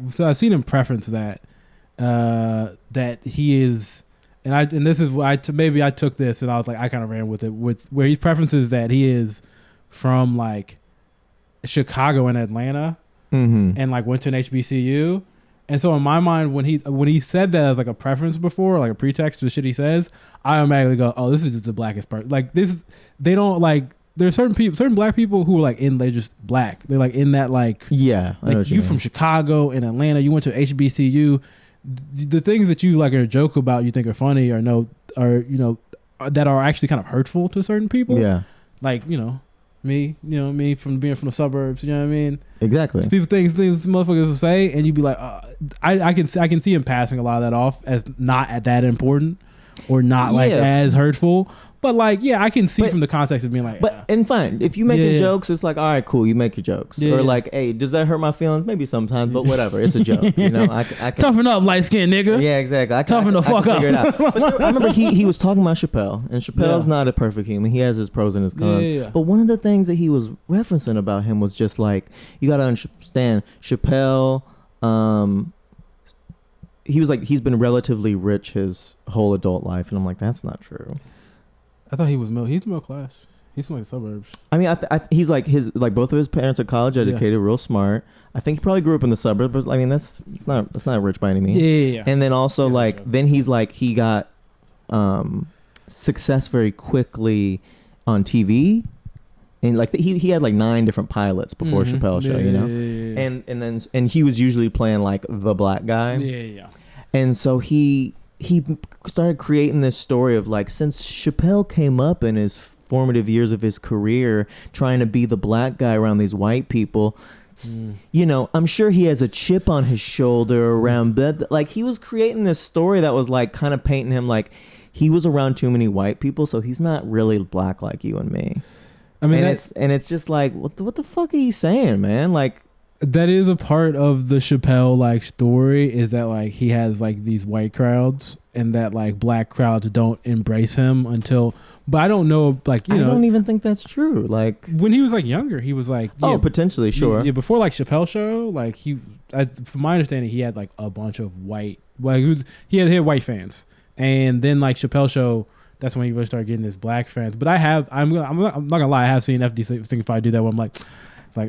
so I've seen him preference that he is, and this is why maybe I took this and I was like I kind of ran with it with where he preferences that he is from like Chicago and Atlanta, and like went to an HBCU. And so in my mind, when he said that as like a preference before, like a pretext to the shit he says, I automatically go, oh, this is just the blackest part. Like this, they don't like. There's certain black people who are like they're just black. They're like in that like like you from Chicago and Atlanta, you went to HBCU. The things that you like are a joke about, you think are funny or that are actually kind of hurtful to certain people. Yeah, like me from being from the suburbs, you know what I mean? Exactly. People things motherfuckers will say, and you'd be like, I can see him passing a lot of that off as not at that important or not like as hurtful. But like, I can see from the context of being like, and fine, if you making jokes, it's like, all right, cool, you make your jokes, or like, hey, does that hurt my feelings? Maybe sometimes, but whatever, it's a joke, I can toughen up, light skinned nigga. Yeah, exactly. Toughen the fuck up. But I remember he was talking about Chappelle, and Chappelle's not a perfect human. He has his pros and his cons. But one of the things that he was referencing about him was just like, you got to understand, Chappelle. He was like, he's been relatively rich his whole adult life, and I'm like, that's not true. I thought he's middle class. He's from like the suburbs. I mean, he's like both of his parents are college educated, real smart. I think he probably grew up in the suburbs, but I mean that's not rich by any means. Yeah. And then also then he's like he got success very quickly on TV, and like he had like 9 different pilots before Chappelle show, and he was usually playing like the black guy. Yeah. And so he started creating this story of like, since Chappelle came up in his formative years of his career trying to be the black guy around these white people, I'm sure he has a chip on his shoulder around that. Like he was creating this story that was like kind of painting him like he was around too many white people, so he's not really black like you and me. I mean, it's just like, what the fuck are you saying, man? Like, that is a part of the Chappelle like story, is that like he has like these white crowds and that like black crowds don't embrace him until, but I don't know, like, I don't even think that's true. Like when he was like younger, he was like, potentially, sure. Yeah, before like Chappelle show, like from my understanding, he had like a bunch of white, like he had white fans, and then like Chappelle show, that's when he really started getting his black fans. But I'm not gonna lie, I have seen FD Signify do that where I'm like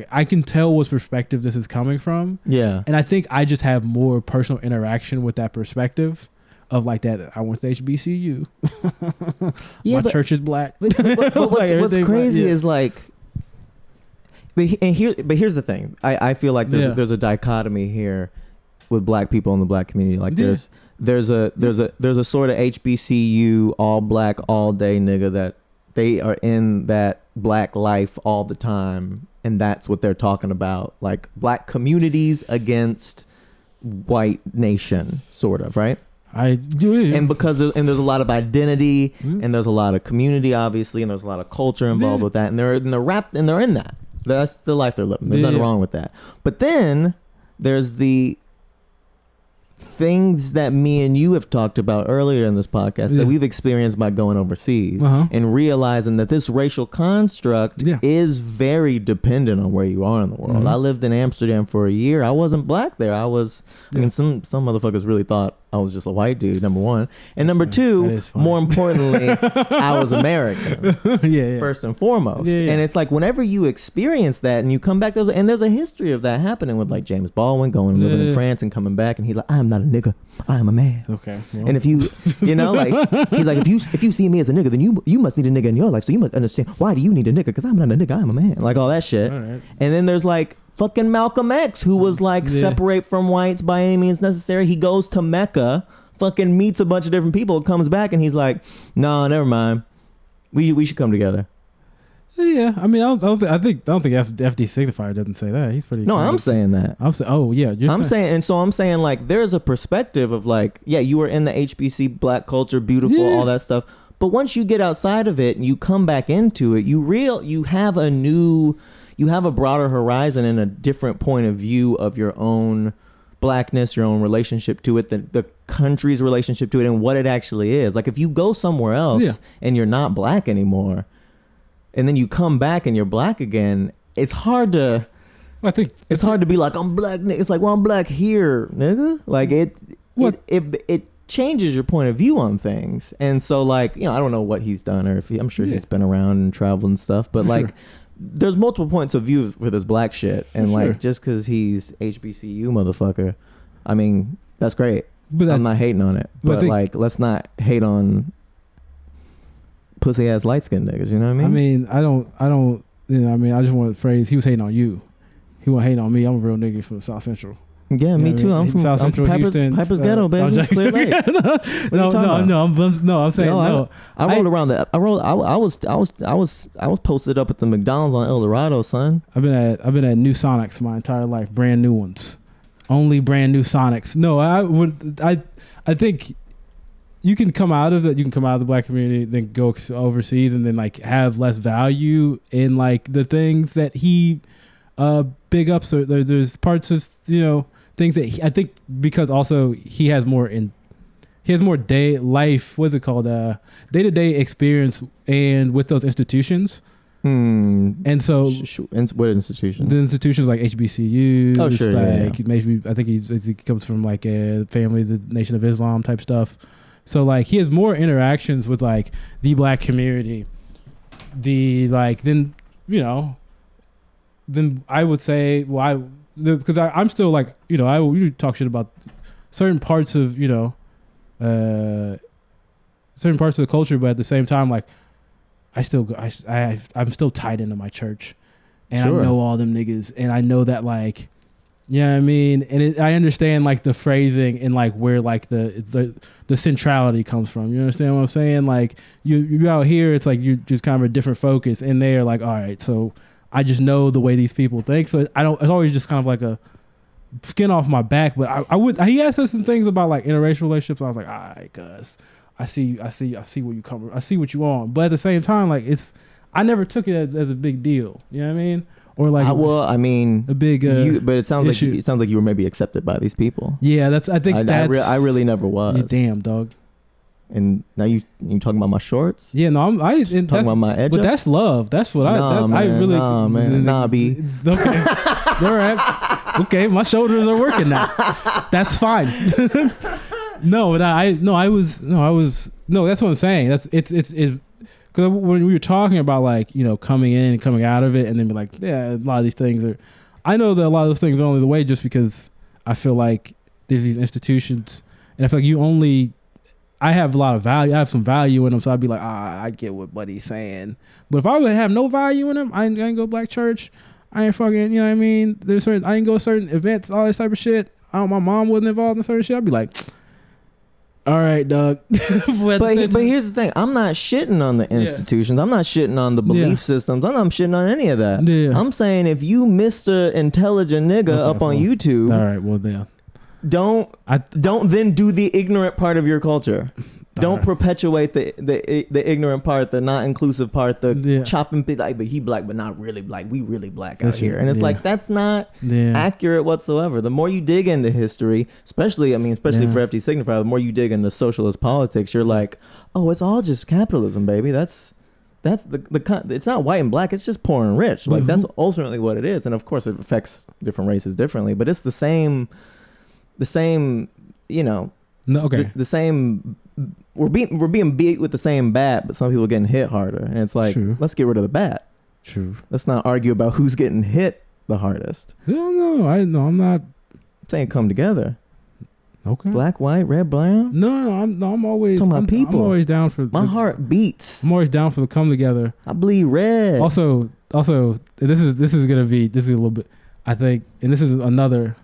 I can tell what perspective this is coming from. Yeah. And I think I just have more personal interaction with that perspective of like that. I went to HBCU. My church is black. But what's crazy is like, But here's the thing. I feel like there's a dichotomy here with black people in the black community. Like there's a sort of HBCU all black all day nigga that they are in that black life all the time, and that's what they're talking about. Like black communities against white nation, sort of, right? I do. Yeah. And there's a lot of identity, and there's a lot of community, obviously, and there's a lot of culture involved with that, and they're in that. That's the life they're living. There's nothing wrong with that. But then there's the things that me and you have talked about earlier in this podcast that we've experienced by going overseas and realizing that this racial construct is very dependent on where you are in the world. I lived in Amsterdam for a year. I wasn't black there. I mean, some motherfuckers really thought I was just a white dude, number one. And number two, more importantly, I was American. First and foremost. And it's like whenever you experience that and you come back, there's a history of that happening with like James Baldwin going and living in France and coming back, and he's like, I'm not a nigga, I am a man. Okay. Well. And if you like, he's like, if you see me as a nigga, then you must need a nigga in your life. So you must understand, why do you need a nigga? Because I'm not a nigga, I'm a man. Like all that shit. All right. And then there's like fucking Malcolm X, who was like, separate from whites by any means necessary. He goes to Mecca, fucking meets a bunch of different people, comes back, and he's like, no, never mind. We should come together. Yeah, I mean, I don't think FD Signifier doesn't say that. He's pretty. No, I'm saying that. I'm saying like there's a perspective of like, yeah, you were in the HBC black culture, beautiful, all that stuff. But once you get outside of it and you come back into it, you have a broader horizon and a different point of view of your own blackness, your own relationship to it, the country's relationship to it, and what it actually is. Like if you go somewhere else and you're not black anymore, and then you come back and you're black again, it's hard to. I think it's hard to be like, I'm black. It's like, well, I'm black here, nigga. Like it changes your point of view on things. And so like, I don't know what he's done, or if I'm sure he's been around and traveled and stuff, but like there's multiple points of view for this black shit. And like, just because he's HBCU motherfucker, I mean, that's great. But I'm not hating on it. But like, let's not hate on pussy ass light skinned niggas, you know what I mean? I don't, I just want to phrase, he was hating on you. He wasn't hating on me. I'm a real nigga from South Central. Yeah, me too. I'm from South Central Houston. Piper's Ghetto, baby. Clear Lake. I'm saying no. I rolled around the. I was posted up at the McDonald's on El Dorado, son. I've been at new Sonics my entire life, brand new ones, only brand new Sonics. No, I think you can come out of it. You can come out of the black community, then go overseas, and then like have less value in like the things that he big ups. So there's parts of things that I think, because also he has more day life, what's it called, day-to-day experience and with those institutions. And so what institutions? The institutions like HBCU. Oh sure, maybe I think he comes from like a family, the Nation of Islam type stuff. So like he has more interactions with like the black community, then I would say, because I'm still like, we talk shit about certain parts of, certain parts of the culture, but at the same time, like, I'm still tied into my church, and I know all them niggas, and I know that, like, I mean, and I understand like the phrasing and like where like the centrality comes from. You understand what I'm saying? Like you out here, it's like you're just kind of a different focus, and they're like, all right, so I just know the way these people think, so it's always just kind of like a skin off my back. But he asked us some things about like interracial relationships. And I was like, all right, cuz I see where you come. I see what you on. But at the same time, like I never took it as a big deal. You know what I mean? Or like, a big. But it sounds like you were maybe accepted by these people. Yeah, I really never was. Yeah, damn, dog. And now you talking about my shorts? Yeah, no, I'm talking about my edge. But that's love. That's what I really. Nah, B. Okay, all right. Okay, my shoulders are working now. That's fine. No, that's what I'm saying. It's because when we were talking about like coming in and coming out of it, and then be like, yeah, a lot of these things are. I know that a lot of those things are only the way just because I feel like there's these institutions, and I feel like I have a lot of value. I have some value in them, so I'd be like, I get what Buddy's saying. But if I would have no value in them, I ain't go to black church. I ain't fucking, you know what I mean? There's certain, I ain't go to certain events, all this type of shit. My mom wasn't involved in certain shit. I'd be like, all right, dog. but here's the thing. I'm not shitting on the institutions. I'm not shitting on the belief systems. I'm not shitting on any of that. Yeah. I'm saying if you Mr. Intelligent nigga up on YouTube, all right, well then. Don't then do the ignorant part of your culture. Don't perpetuate the ignorant part, the not inclusive part, the chopping like, but he black, but not really black. We really black out here, and it's like that's not accurate whatsoever. The more you dig into history, especially for FD Signifier, the more you dig into socialist politics, you're like, oh, it's all just capitalism, baby. That's the it's not white and black. It's just poor and rich. Like that's ultimately what it is, and of course it affects different races differently, but it's the same. You know. No, okay. The same. We're being beat with the same bat, but some people are getting hit harder, and it's like, let's get rid of the bat. True. Let's not argue about who's getting hit the hardest. No, I'm not I'm saying come together. Okay. Black, white, red, brown. I'm always talking about people. I'm always down for my heart beats. I'm always down for the come together. I bleed red. Also, this is a little bit. I think, and this is another.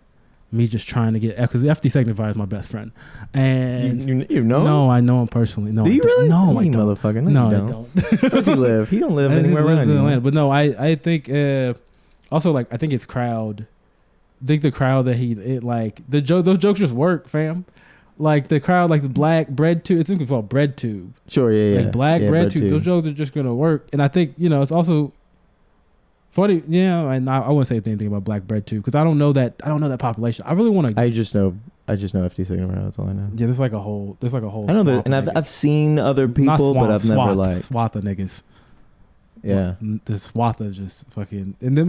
Me just trying to get, because FD Signifier is my best friend, and you know? No, I know him personally. No, do you really? No, I don't. Motherfucker. No, I don't. Where does he live? He don't live anywhere around in Atlanta. you. But no, I think also like I think it's crowd. I think the crowd that those jokes just work, fam. Like the crowd, like the black bread tube. It's called bread tube. Sure, yeah. Like black bread tube. Those jokes are just gonna work, and I think it's also. Funny, yeah, and I wouldn't say anything about black bread too, because I don't know that population. I really want to. I just know FT Signifier. That's all I know. Yeah, there's like a whole. I know that, and I've seen other people, but I've never like swath of niggas. Yeah, the swath of just fucking, and then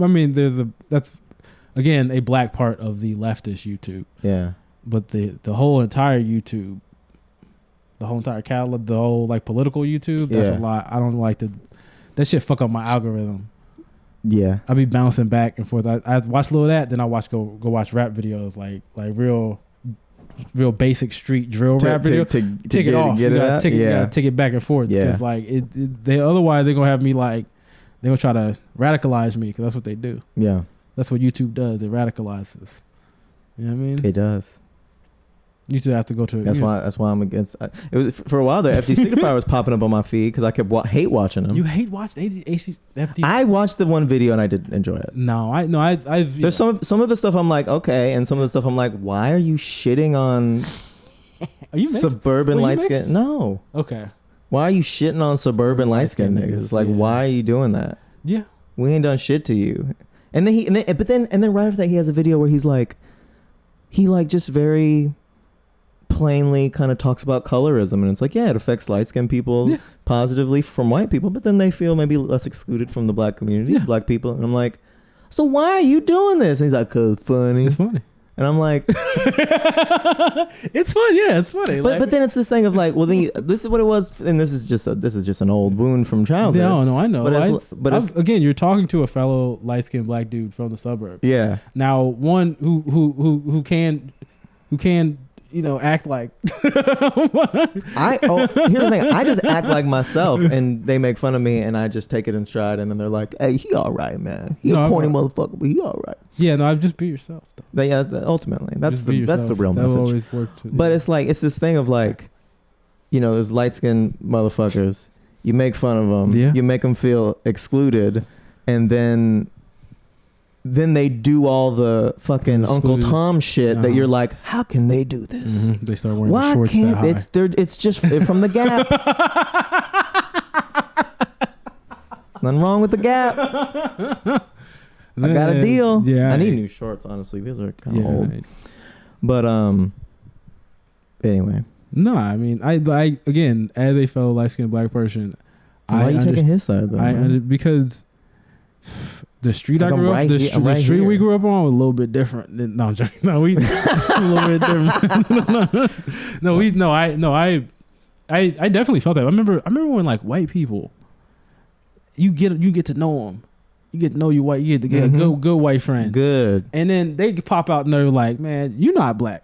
that's again a black part of the leftist YouTube. Yeah, but the whole entire YouTube, the whole entire catalog, the whole like political YouTube. That's a lot. I don't like to. That shit fuck up my algorithm. Yeah, I'll be bouncing back and forth. I watch a little of that, then I go watch rap videos like real basic street drill rap video. Take it off. You gotta take it back and forth because like they otherwise they're gonna have me like they're gonna try to radicalize me because that's what they do. Yeah, that's what YouTube does. It radicalizes. You know what I mean? It does. You just have to go to. That's why I'm against. It was for a while there. FD Signifier was popping up on my feed because I kept hate watching them. You hate watch FD? I watched the one video and I did enjoy it. No, there's some of the stuff I'm like okay, and some of the stuff I'm like, why are you shitting on? Are you mixed? Suburban light skin? No. Okay. Why are you shitting on suburban light skin niggas? Like, why are you doing that? Yeah. We ain't done shit to you. And then right after that, he has a video where he's like, just very plainly kind of talks about colorism, and it's like, yeah, it affects light skinned people positively from white people, but then they feel maybe less excluded from the black community, black people. And I'm like, so why are you doing this? And he's like, 'cause it's funny. It's funny. And I'm like, it's fun, yeah, it's funny. But then it's this thing of like, well, then this is what it was, and this is just an old wound from childhood. No, I know. But again, you're talking to a fellow light skinned black dude from the suburbs. Yeah. Now, one who can act like. Here's the thing. I just act like myself, and they make fun of me, and I just take it in stride, and then they're like, "Hey, he all right, man. He a corny motherfucker, but he all right." Yeah, no, just be yourself. Though. Yeah, ultimately, that's the real message. Always worked. But it's like it's this thing of like, there's light skinned motherfuckers. You make fun of them. Yeah. You make them feel excluded, and then they do all the fucking Uncle Tom shit that you're like, how can they do this? Mm-hmm. They start wearing the shorts that high. It's just from the Gap. Nothing wrong with the Gap. I got a deal. Yeah, I need new shorts. Honestly, these are kind of old. Right. But anyway. No, I mean, I again, as a fellow light skinned black person, why are you taking his side though? Because. The street I grew up, the street we grew up on was a little bit different. No, I'm joking. No, we a little bit different. I definitely felt that. I remember when like white people, you get to know them, you get to know you white, you get to get a good white friend, good, and then they pop out and they're like, man, you're not black.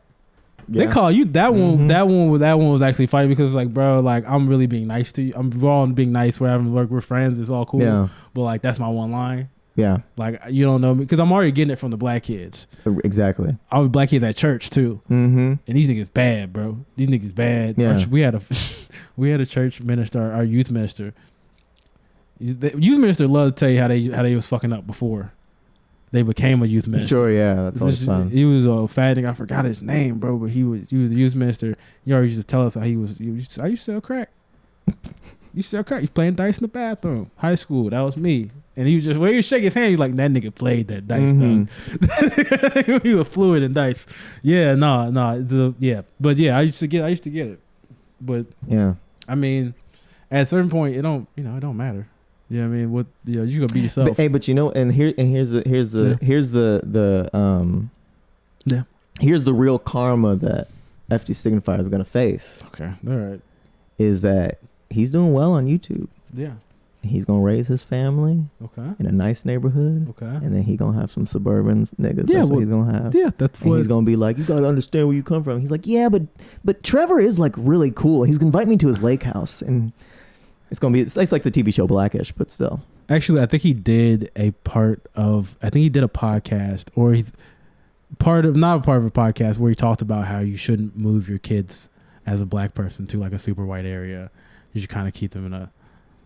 Yeah. They call you that one. That one was actually funny because it's like, bro, like I'm really being nice to you. We're all being nice. We're having work. We're friends. It's all cool. Yeah. But like that's my one line. Yeah. Like, you don't know me because I'm already getting it from the black kids. Exactly. I was black kids at church too, Mm-hmm. and these niggas bad, bro. These niggas bad. Yeah. We had a church minister, our youth minister. The youth minister loved to tell you how they was fucking up before they became a youth minister. Sure, yeah, that's always fun. He was a fat nigga. I forgot his name, bro, but he was a youth minister. He always used to tell us how I used to sell crack. You sell crack. You playing dice in the bathroom. High school. That was me. And he was just, when he was shaking his hand, he was like, that nigga played that dice, dog. He was fluid in dice. Yeah, yeah. But yeah, I used to get it. But yeah, I mean, at a certain point, it don't matter. Yeah, I mean, you gonna be yourself. But here's the real karma that FD Signifier is gonna face. Okay, all right. Is that he's doing well on YouTube? Yeah. He's gonna raise his family. Okay. In a nice neighborhood. Okay. And then he gonna have some suburban niggas. Yeah, that's what he's gonna have. Yeah, that's what. And he's gonna be like, you gotta understand where you come from. He's like, yeah, but Trevor is like really cool. He's gonna invite me to his lake house, and it's like the TV show Blackish, but still. Actually, I think he did a podcast, or he's not a part of a podcast where he talked about how you shouldn't move your kids as a black person to like a super white area. You should kind of keep them in a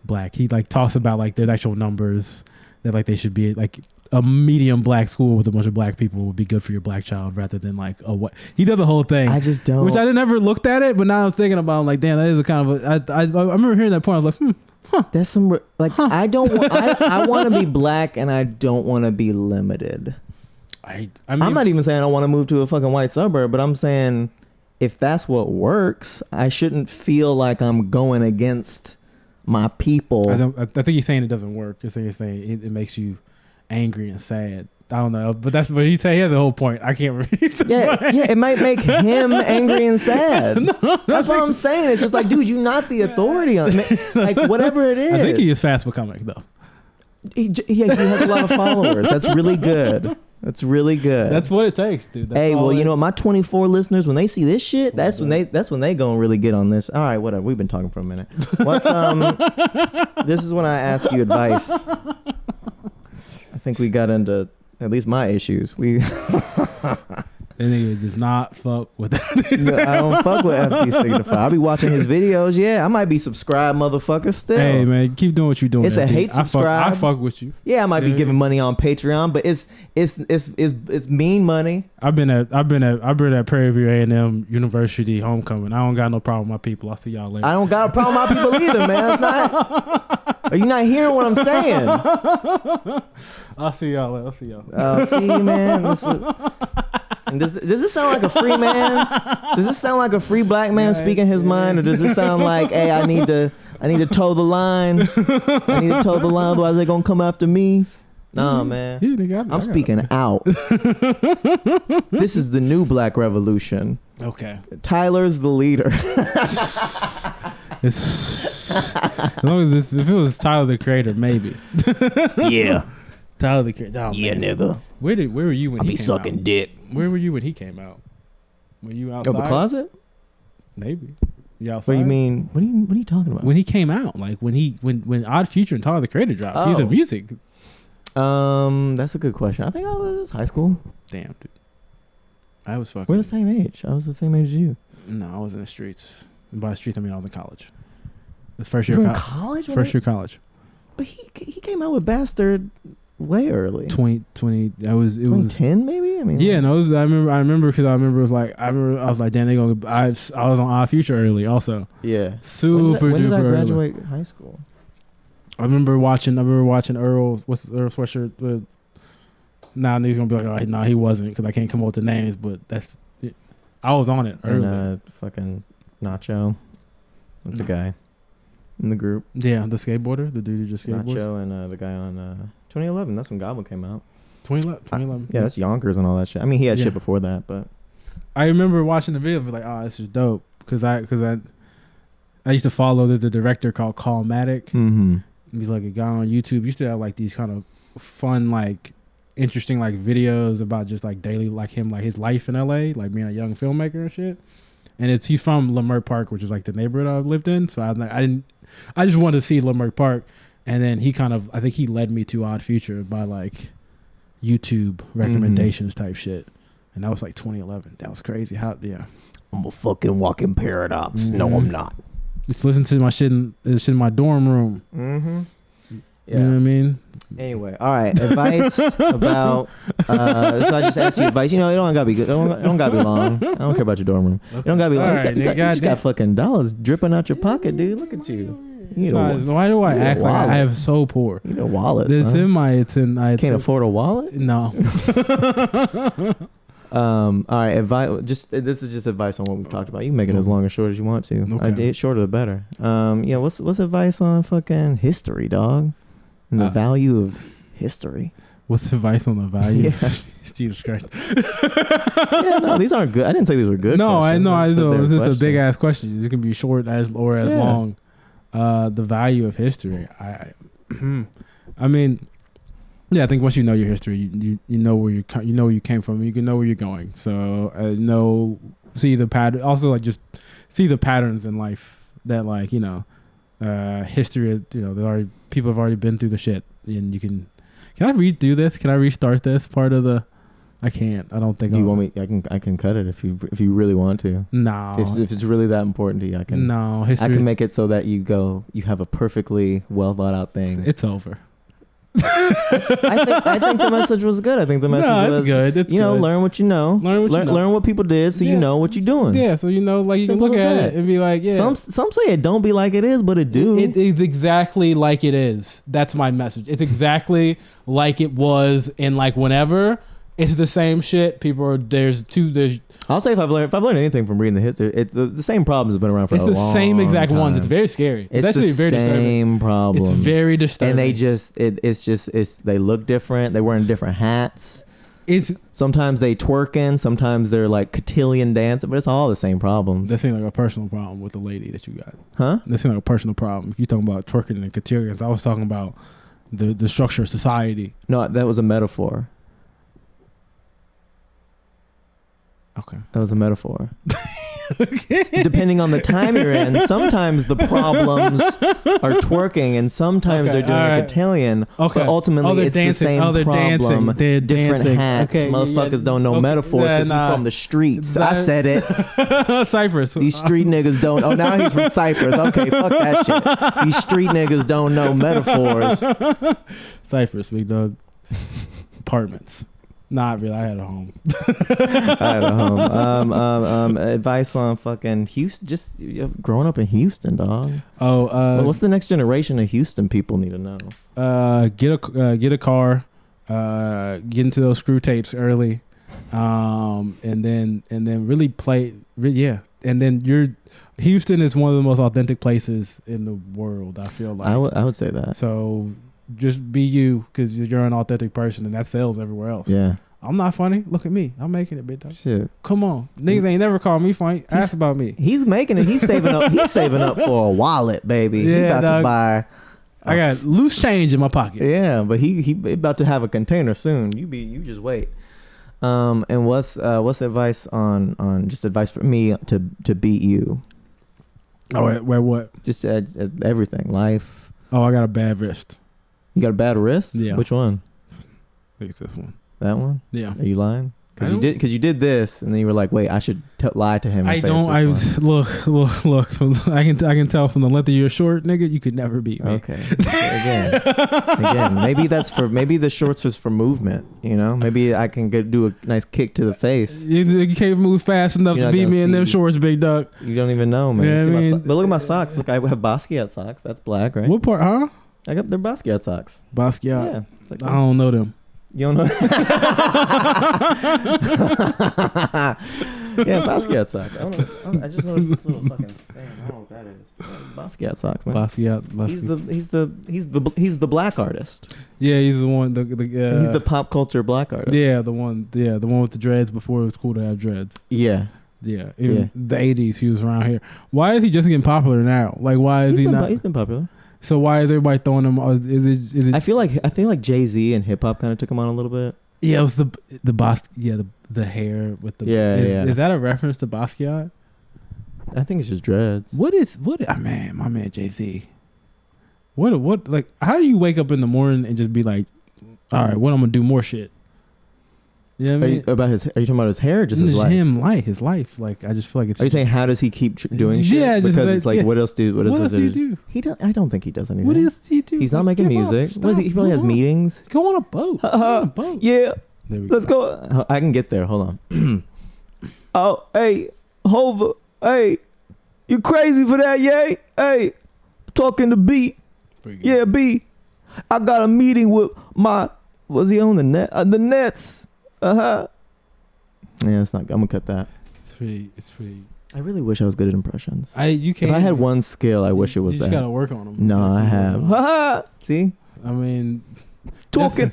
black. He like talks about like there's actual numbers that like they should be like a medium black school with a bunch of black people would be good for your black child rather than like a what. He does the whole thing. I just don't. Which I never looked at it, but now I'm thinking about it, like, damn, that is a kind of a. I remember hearing that point. I was like, huh. That's some like I don't. I want to be black and I don't want to be limited. I mean, I'm not even saying I want to move to a fucking white suburb, but I'm saying if that's what works, I shouldn't feel like I'm going against my people. I think he's saying it doesn't work. He's saying it makes you angry and sad. I don't know, but that's what he said. He has the whole point. I can't read. Yeah, it might make him angry and sad. That's what I'm saying. It's just like, dude, you're not the authority on like whatever it is. I think he is fast becoming though. He has a lot of followers. That's really good. That's really good. That's what it takes, dude. That's you know what? My 24 listeners, when they see this shit, that's when they gonna really get on this. All right, whatever. We've been talking for a minute. What's this is when I ask you advice. I think we got into at least my issues. And niggas does not fuck with that. No, I don't fuck with FD Signify. I'll be watching his videos. Yeah, I might be subscribed, motherfucker. Still, hey man, keep doing what you're doing. It's a hate subscribe. I fuck with you. Yeah, I might be giving money on Patreon, but it's mean money. I've been at Prairie View A&M University homecoming. I don't got no problem with my people. I'll see y'all later. I don't got a problem with my people either, man. It's not. Are you not hearing what I'm saying? I'll see y'all later. I'll see y'all. See you, man. And does this sound like a free man? Does this sound like a free black man speaking his mind, or does this sound like, hey, I need to toe the line. I need to toe the line, otherwise they're gonna come after me. Nah, man. Yeah, I'm speaking out. This is the new black revolution. Okay. Tyler's the leader. As long as if it was Tyler the Creator, maybe. Yeah. Tyler the Creator. Oh, yeah, man. nigga. Where were you when I he be came sucking out? dick. Where were you when he came out? Were you outside? Of the closet? Maybe. You outside? What do you mean? What are you talking about? When he came out, like when Odd Future and Tyler the Creator dropped, he was in music. That's a good question. I think I was high school. Damn, dude. I was fucking. We're the same age. I was the same age as you. No, I was in the streets. And by the streets, I mean I was in college. The first year You were of in college. First year of college. But he came out with Bastard way early. 2020. That was it. 2010 maybe. I mean. Yeah, no. I remember because I was like, I was like, damn, they gonna. I was on Odd Future early also. Yeah. Super when did I duper graduate early. high school? I remember watching Earl. What's Earl Sweatshirt? Now he's gonna be like, oh, no, he wasn't because I can't come up with the names. But that's. I was on it early. And fucking Nacho. That's the guy in the group. Yeah, the skateboarder, the dude who just skateboards. Nacho and the guy on 2011. That's when Goblin came out. 2011. Yeah, that's Yonkers and all that shit. I mean, he had shit before that, but I remember watching the video and be like, oh, this is dope because I used to follow. There's a director called Callmatic. Mm-hmm. He's like a guy on YouTube. He used to have like these kind of fun, like interesting, like videos about just like daily, like him, like his life in LA, like being a young filmmaker and shit. And he's from Leimert Park, which is like the neighborhood I lived in. So I just wanted to see Leimert Park. And then I think he led me to Odd Future by like YouTube recommendations type shit. And that was like 2011. That was crazy. I'm a fucking walking paradox. No, I'm not. Just listen to my shit in my dorm room. Mm-hmm. Yeah. You know what I mean? Anyway, all right. Advice about. So I just asked you advice. You know, it don't gotta be good. It don't gotta be long. I don't care about your dorm room. It don't gotta be long. All right, you just got fucking dollars dripping out your pocket, dude. Look at you. Why do I act like I have so poor? You know, wallet. It's in my. I can't afford a wallet. No. All right. Advice. This is just advice on what we've talked about. You can make it as long or short as you want to. Okay. Shorter the better. Yeah. What's advice on fucking history, dog? And the value of history. What's advice on the value? Yeah. Jesus Christ. Yeah, no, these aren't good. I didn't say these were good. No, questions. I know. It's just a big ass question. It can be short as long. The value of history. I mean, yeah. I think once you know your history, you know where you came from. You can know where you're going. So see the pattern. Also, like just see the patterns in life that like history is. People have already been through the shit, and you can. Can I redo this? Can I restart this part of the? I can't. I don't think. You want me? I can cut it if you really want to. No. If it's really that important to you, I can. No. I can make it so that you have a perfectly well thought out thing. It's over. I think the message was good. I think the message was good. It's good. Learn what you know. Learn what people did, so you know what you're doing. Yeah, so like you Simple can look at that. it and be like, yeah. Some say it don't be like it is, but it do. It is exactly like it is. That's my message. It's exactly like it was in like whenever. It's the same shit. I'll say if I've learned anything from reading the history, the same problems have been around for a long time. It's the same exact ones. It's very scary. It's actually very disturbing. Same problem. It's very disturbing. And they look different. They're wearing different hats. Sometimes they twerking. Sometimes they're like cotillion dancing. But it's all the same problem. That seems like a personal problem with the lady that you got. Huh? That seems like a personal problem. You talking about twerking and cotillions. I was talking about the structure of society. No, that was a metaphor. Okay. That was a metaphor. Depending on the time you're in, sometimes the problems are twerking and sometimes they're doing a cotillion. Okay. But ultimately it's dancing. the same problem. They're different dancing. hats. Okay, Motherfuckers don't know metaphors because he's from the streets. I said it. Cyprus. These street niggas don't. Oh, now he's from Cyprus. Okay, fuck that shit. These street niggas don't know metaphors. Cyprus, big dog. Apartments. Not really. I had a home. Advice on fucking Houston. Just growing up in Houston, dog. What's the next generation of Houston people need to know? Get a car. Get into those screw tapes early, and then really play. And then Houston is one of the most authentic places in the world. I feel like I would say that. So. Just be you, because you're an authentic person, and that sells everywhere else. Yeah. I'm not funny. Look at me. I'm making it, big dog. Shit. Come on. Niggas ain't never called me funny. Ask about me. He's making it. He's saving up. He's saving up for a wallet, baby. Yeah, he about dog. to buy. I got loose change in my pocket. Yeah, but he about to have a container soon. You just wait. And what's advice on just advice for me to beat you? Oh, where what? Just at everything, life. Oh, I got a bad wrist. You got a bad wrist? Yeah. Which one? I think it's this one. That one? Yeah. Are you lying? Because you did this, and then you were like, "Wait, I should lie to him." And Look. I can tell from the length of your short, nigga. You could never beat me. Okay. Again. Maybe the shorts was for movement. You know, maybe I can do a nice kick to the face. You can't move fast enough to beat me in them shorts, big dog. You don't even know, man. Yeah, but look at my socks. Look, I have Basquiat socks. That's black, right? What part? Huh? I got their Basquiat socks. Basquiat. Yeah. I don't know them. You don't know? Yeah, Basquiat socks. I don't know. I just noticed this little fucking thing. I don't know what that is. Basquiat socks, man. Basquiat. He's the black artist. Yeah, he's the one. He's the pop culture black artist. Yeah, the one with the dreads before it was cool to have dreads. Yeah. Yeah. The 80s, he was around here. Why is he just getting popular now? Like, why is he not? He's been popular. So why is everybody throwing him? Is it? I feel like Jay-Z and hip hop kind of took him on a little bit. Yeah, it was the the hair with the. Is that a reference to Basquiat? I think it's just dreads. My man Jay-Z. What like how do you wake up in the morning and just be like, all right, what I'm gonna do more shit? You know what I mean? Are you talking about his hair or just his life? His life. Like I just feel like it's. Are you saying how does he keep doing shit? Yeah, just because it's like what else do you do? I don't think he does anything. What else do you do? He's not making music. What is he? He probably has meetings. Go on a boat. Go on a boat. Yeah. Let's go. I can get there. Hold on. Oh, hey, Hova. Hey, you crazy for that, yay? Hey, talking to B. Yeah, B. I got a meeting with was he on the net? The Nets. Yeah, it's not. I'm gonna cut that. It's pretty. I really wish I was good at impressions. You can't. If I had one skill, I wish it was that. You just gotta work on them. No, I have. See? I mean, talking.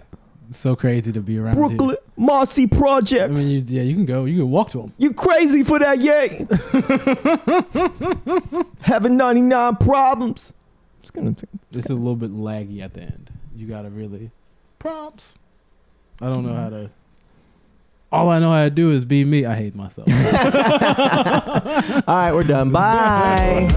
So crazy to be around Brooklyn, Marcy Projects. I mean, you can go. You can walk to them. You crazy for that, yay? Having 99 problems. It's a little bit laggy at the end. You gotta really prompts. I don't know how to. All I know how to do is be me. I hate myself. All right, we're done. Bye.